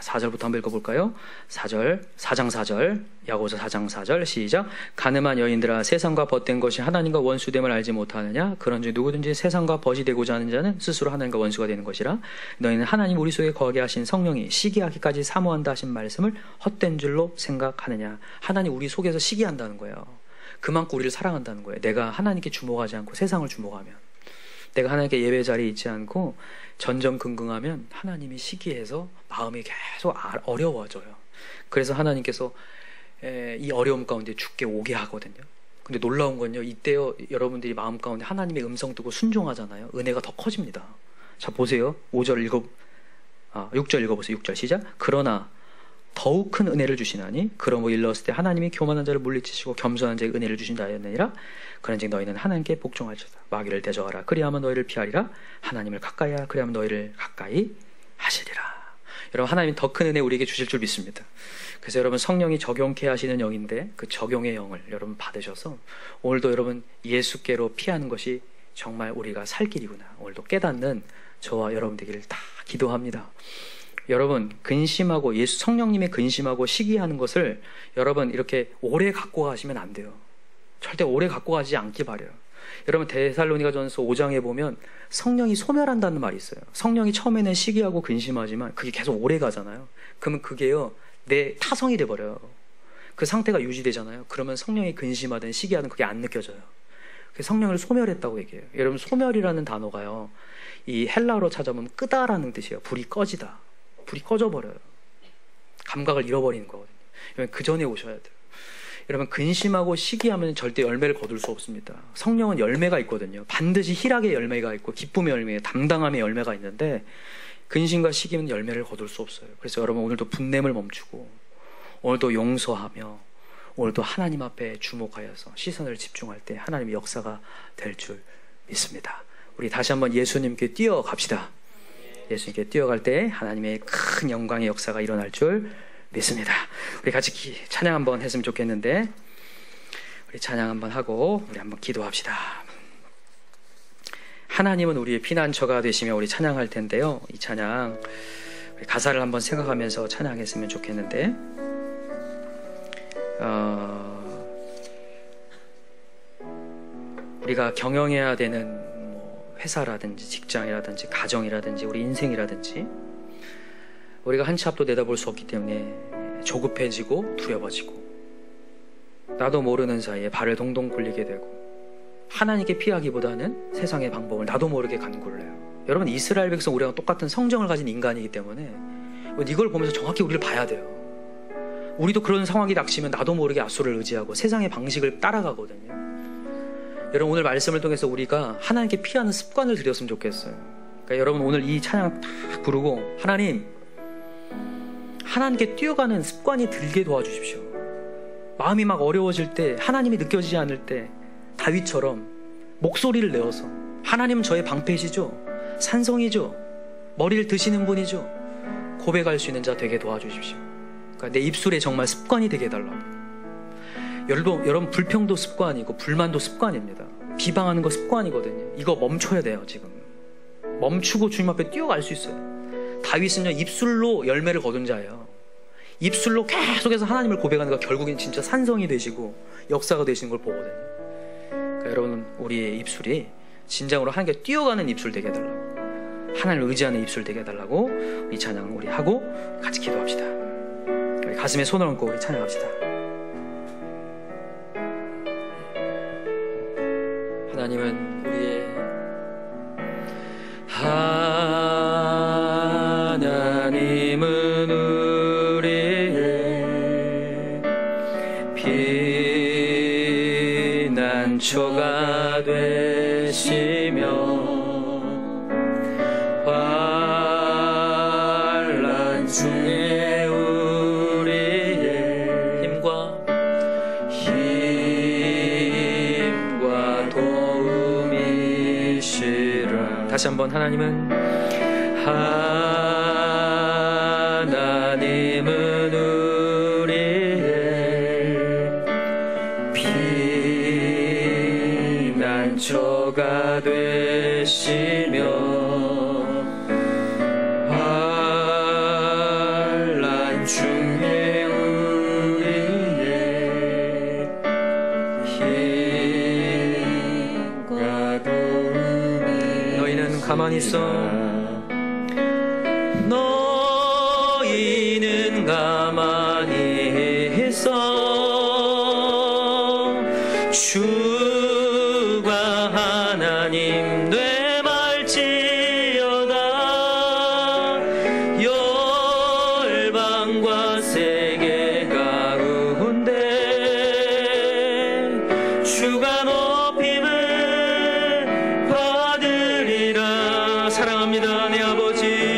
4절부터 한번 읽어볼까요? 4장 4절, 야고보서 4장 4절, 시작. 가늠한 여인들아, 세상과 벗된 것이 하나님과 원수됨을 알지 못하느냐? 그런즉 누구든지 세상과 벗이 되고자 하는 자는 스스로 하나님과 원수가 되는 것이라. 너희는 하나님 우리 속에 거하게 하신 성령이 시기하기까지 사모한다 하신 말씀을 헛된 줄로 생각하느냐? 하나님 우리 속에서 시기한다는 거예요. 그만큼 우리를 사랑한다는 거예요. 내가 하나님께 주목하지 않고 세상을 주목하면, 내가 하나님께 예배 자리에 있지 않고 전전긍긍하면 하나님이 시기해서 마음이 계속 어려워져요. 그래서 하나님께서 이 어려움 가운데 죽게 오게 하거든요. 근데 놀라운 건요, 이때요, 여러분들이 마음 가운데 하나님의 음성 듣고 순종하잖아요. 은혜가 더 커집니다. 자, 보세요. 6절 읽어보세요. 6절 시작. 그러나 더욱 큰 은혜를 주시나니 그러므로 일렀을 때 하나님이 교만한 자를 물리치시고 겸손한 자에게 은혜를 주신다 하였느니라. 그런즉 너희는 하나님께 복종할지어다. 마귀를 대적하라. 그리하면 너희를 피하리라. 하나님을 가까이 하라. 그리하면 너희를 가까이 하시리라. 여러분, 하나님이 더 큰 은혜 우리에게 주실 줄 믿습니다. 그래서 여러분, 성령이 적용케 하시는 영인데 그 적용의 영을 여러분 받으셔서 오늘도 여러분 예수께로 피하는 것이 정말 우리가 살 길이구나, 오늘도 깨닫는 저와 여러분 되기를 다 기도합니다. 여러분, 근심하고 성령님의 근심하고 시기하는 것을 여러분 이렇게 오래 갖고 가시면 안 돼요. 절대 오래 갖고 가지 않기 바라요. 여러분, 데살로니가전서 5장에 보면 성령이 소멸한다는 말이 있어요. 성령이 처음에는 시기하고 근심하지만 그게 계속 오래 가잖아요. 그러면 그게요, 내 타성이 돼버려요. 그 상태가 유지되잖아요. 그러면 성령이 근심하든 시기하든 그게 안 느껴져요. 성령을 소멸했다고 얘기해요. 여러분, 소멸이라는 단어가요, 이 헬라어로 찾아보면 끄다라는 뜻이에요. 불이 꺼지다. 불이 꺼져버려요. 감각을 잃어버리는 거거든요. 여러분, 그 전에 오셔야 돼요. 여러분, 근심하고 시기하면 절대 열매를 거둘 수 없습니다. 성령은 열매가 있거든요. 반드시 희락의 열매가 있고 기쁨의 열매, 담당함의 열매가 있는데 근심과 시기는 열매를 거둘 수 없어요. 그래서 여러분, 오늘도 분냄을 멈추고 오늘도 용서하며 오늘도 하나님 앞에 주목하여서 시선을 집중할 때 하나님의 역사가 될 줄 믿습니다. 우리 다시 한번 예수님께 뛰어갑시다. 예수님께 뛰어갈 때 하나님의 큰 영광의 역사가 일어날 줄 믿습니다. 우리 같이 찬양 한번 했으면 좋겠는데, 우리 찬양 한번 하고 우리 한번 기도합시다. 하나님은 우리의 피난처가 되시며 우리 찬양할 텐데요, 이 찬양 우리 가사를 한번 생각하면서 찬양했으면 좋겠는데, 우리가 경영해야 되는 회사라든지 직장이라든지 가정이라든지 우리 인생이라든지 우리가 한 치 앞도 내다볼 수 없기 때문에 조급해지고 두려워지고 나도 모르는 사이에 발을 동동 굴리게 되고 하나님께 피하기보다는 세상의 방법을 나도 모르게 간구를 해요. 여러분, 이스라엘 백성 우리랑 똑같은 성정을 가진 인간이기 때문에 이걸 보면서 정확히 우리를 봐야 돼요. 우리도 그런 상황이 닥치면 나도 모르게 아수를 의지하고 세상의 방식을 따라가거든요. 여러분, 오늘 말씀을 통해서 우리가 하나님께 피하는 습관을 들였으면 좋겠어요. 그러니까 여러분, 오늘 이 찬양 딱 부르고 하나님께 뛰어가는 습관이 들게 도와주십시오. 마음이 막 어려워질 때, 하나님이 느껴지지 않을 때 다윗처럼 목소리를 내어서 하나님은 저의 방패시죠. 산성이죠. 머리를 드시는 분이죠. 고백할 수 있는 자 되게 도와주십시오. 그러니까 내 입술에 정말 습관이 되게 해달라고. 여러분 불평도 습관이고 불만도 습관입니다. 비방하는 거 습관이거든요. 이거 멈춰야 돼요. 지금 멈추고 주님 앞에 뛰어갈 수 있어요. 다윗은요 입술로 열매를 거둔 자예요. 입술로 계속해서 하나님을 고백하는 거 결국엔 진짜 산성이 되시고 역사가 되시는 걸 보거든요. 그러니까 여러분 우리의 입술이 진정으로 하나님께 뛰어가는 입술 되게 해달라고, 하나님을 의지하는 입술 되게 해달라고 이 찬양 우리 하고 같이 기도합시다. 우리 가슴에 손을 얹고 우리 찬양합시다. 하나님은 우리의 하나님은 우리의 피난처가 되시며 환난 중에 우리의 힘과 도움이시라. 다시 한번 하나님은 우리의 피난처가 되시며 환난 중에 우리의 힘과 도움이. 너희는 가만히 있어. 너희는 가만히 있어. 주가 하나님 되말지어다. 열방과 세계 가운데 주가 높임을 받으리라. 사랑합니다 내 아버지.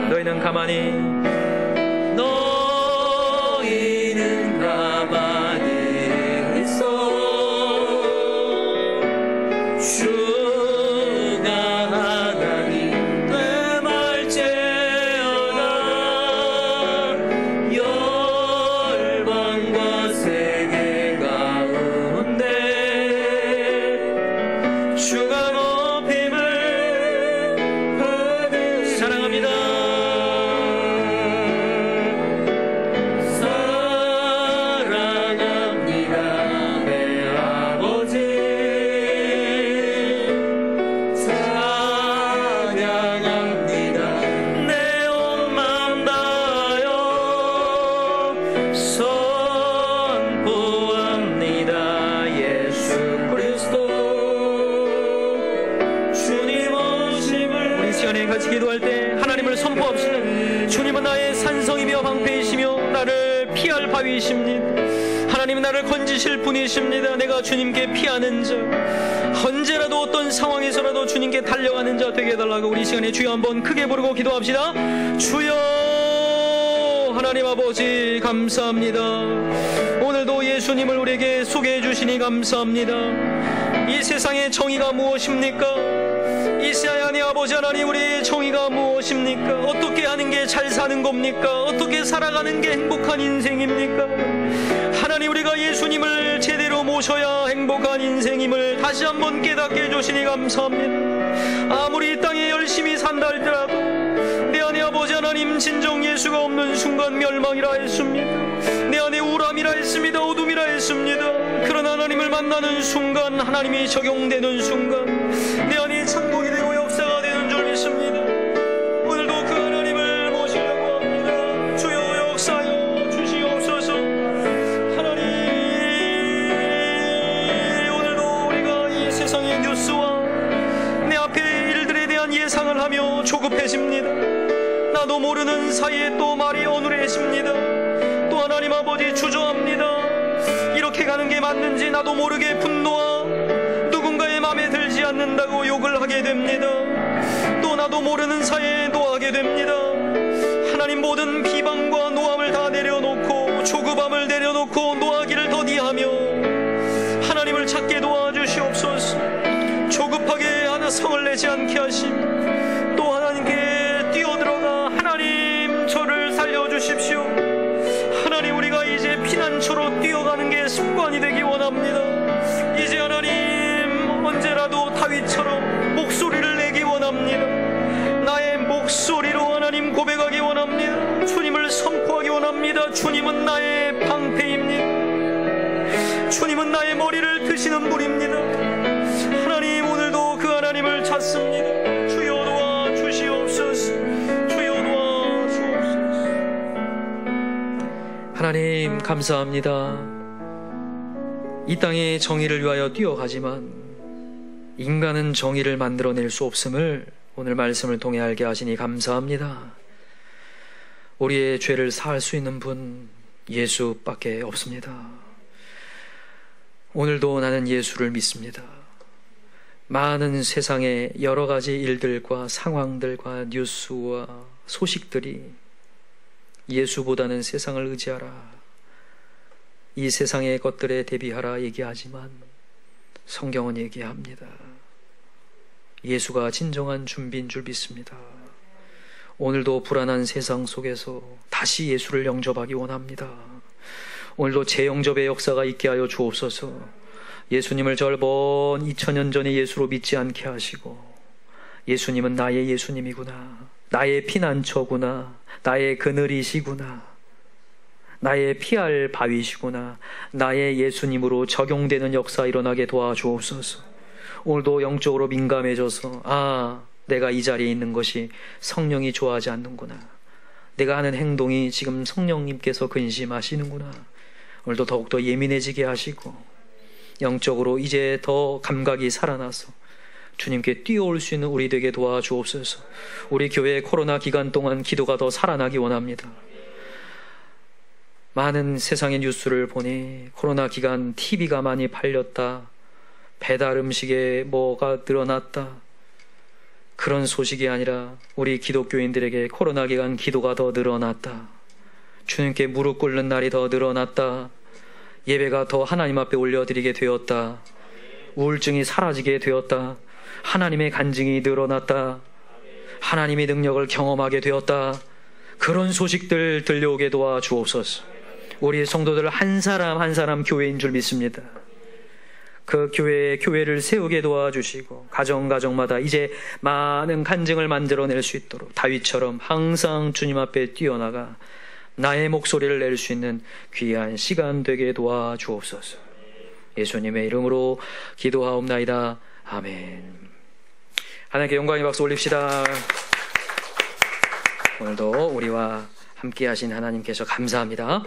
너희는 가만히 있어. 주가 하나님 되말지어다. 열방과 세계 가운데 주가 높임을 받으시라. 사랑합니다. 같이 기도할 때 하나님을 선포합시다. 주님은 나의 산성이며 방패이시며 나를 피할 바위이십니다. 하나님은 나를 건지실 분이십니다. 내가 주님께 피하는 자, 언제라도 어떤 상황에서라도 주님께 달려가는 자 되게 해달라고 우리 시간에 주여 한번 크게 부르고 기도합시다. 주여 하나님 아버지 감사합니다. 오늘도 예수님을 우리에게 소개해 주시니 감사합니다. 이 세상의 정의가 무엇입니까? 이 세상의 아버지 하나님, 우리의 정의가 무엇입니까? 어떻게 하는 게 잘 사는 겁니까? 어떻게 살아가는 게 행복한 인생입니까? 하나님 하나님, 우리가 예수님을 제대로 모셔야 행복한 인생임을 다시 한번 깨닫게 해주시니 감사합니다. 아무리 이 땅에 열심히 산다 할지라도 내 안에 아버지 하나님 진정 예수가 없는 순간 멸망이라 했습니다. 내 안에 우울함이라 했습니다. 어둠이라 했습니다. 그런 하나님을 만나는 순간, 하나님이 적용되는 순간 내 안에 천국이 되고 역사가 되는 줄 믿습니다. 오늘도 그 하나님을 모시려고 합니다. 주여 역사여 주시옵소서. 하나님, 오늘도 우리가 이 세상의 뉴스와 내 앞에 일들에 대한 예상을 하며 조급해집니다. 나도 모르는 사이에 또 말이 어눌해집니다. 또 하나님 아버지 주저합니다. 이렇게 가는 게 맞는지 나도 모르게 분노와 누군가의 마음에 들지 않는다고 욕을 하게 됩니다. 또 나도 모르는 사이에 노하게 됩니다. 하나님, 모든 비방과 노함을 다 내려놓고 조급함을 내려놓고 노하기를 더디하며 하나님을 찾게 도와주시옵소서. 조급하게 하나 성을 내지 않게 하시고 또 하나님께 뛰어들어가 하나님 저를 살려주십시오. 하나님, 우리가 이제 피난처로 뛰어가는 게 습관이 되기 원합니다. 이제 하나님 언제라도 다윗처럼 목소리를 내기 원합니다. 나의 목소리로 하나님 고백하기 원합니다. 주님을 선포하기 원합니다. 주님은 나의 방패입니다. 주님은 나의 머리를 드시는 분입니다. 하나님, 오늘도 그 하나님을 찾습니다. 주여 도와주시옵소서. 주여 도와주옵소서. 하나님 감사합니다. 이 땅의 정의를 위하여 뛰어가지만 인간은 정의를 만들어낼 수 없음을 오늘 말씀을 통해 알게 하시니 감사합니다. 우리의 죄를 사할 수 있는 분 예수밖에 없습니다. 오늘도 나는 예수를 믿습니다. 많은 세상의 여러 가지 일들과 상황들과 뉴스와 소식들이 예수보다는 세상을 의지하라, 이 세상의 것들에 대비하라 얘기하지만 성경은 얘기합니다. 예수가 진정한 준비인 줄 믿습니다. 오늘도 불안한 세상 속에서 다시 예수를 영접하기 원합니다. 오늘도 재영접의 역사가 있게 하여 주옵소서. 예수님을 절번 2000년 전에 예수로 믿지 않게 하시고, 예수님은 나의 예수님이구나, 나의 피난처구나, 나의 그늘이시구나, 나의 피할 바위시구나, 나의 예수님으로 적용되는 역사 일어나게 도와주옵소서. 오늘도 영적으로 민감해져서 내가 이 자리에 있는 것이 성령이 좋아하지 않는구나, 내가 하는 행동이 지금 성령님께서 근심하시는구나. 오늘도 더욱더 예민해지게 하시고 영적으로 이제 더 감각이 살아나서 주님께 뛰어올 수 있는 우리 되게 도와주옵소서. 우리 교회 코로나 기간 동안 기도가 더 살아나기 원합니다. 많은 세상의 뉴스를 보니 코로나 기간 TV가 많이 팔렸다, 배달 음식에 뭐가 늘어났다, 그런 소식이 아니라 우리 기독교인들에게 코로나 기간 기도가 더 늘어났다, 주님께 무릎 꿇는 날이 더 늘어났다, 예배가 더 하나님 앞에 올려드리게 되었다, 우울증이 사라지게 되었다, 하나님의 간증이 늘어났다, 하나님의 능력을 경험하게 되었다. 그런 소식들 들려오게 도와주옵소서. 우리 성도들 한 사람 한 사람 교회인 줄 믿습니다. 그 교회를 세우게 도와주시고 가정마다 이제 많은 간증을 만들어낼 수 있도록 다윗처럼 항상 주님 앞에 뛰어나가 나의 목소리를 낼 수 있는 귀한 시간 되게 도와주옵소서. 예수님의 이름으로 기도하옵나이다. 아멘. 하나님께 영광의 박수 올립시다. 오늘도 우리와 함께 하신 하나님께서 감사합니다.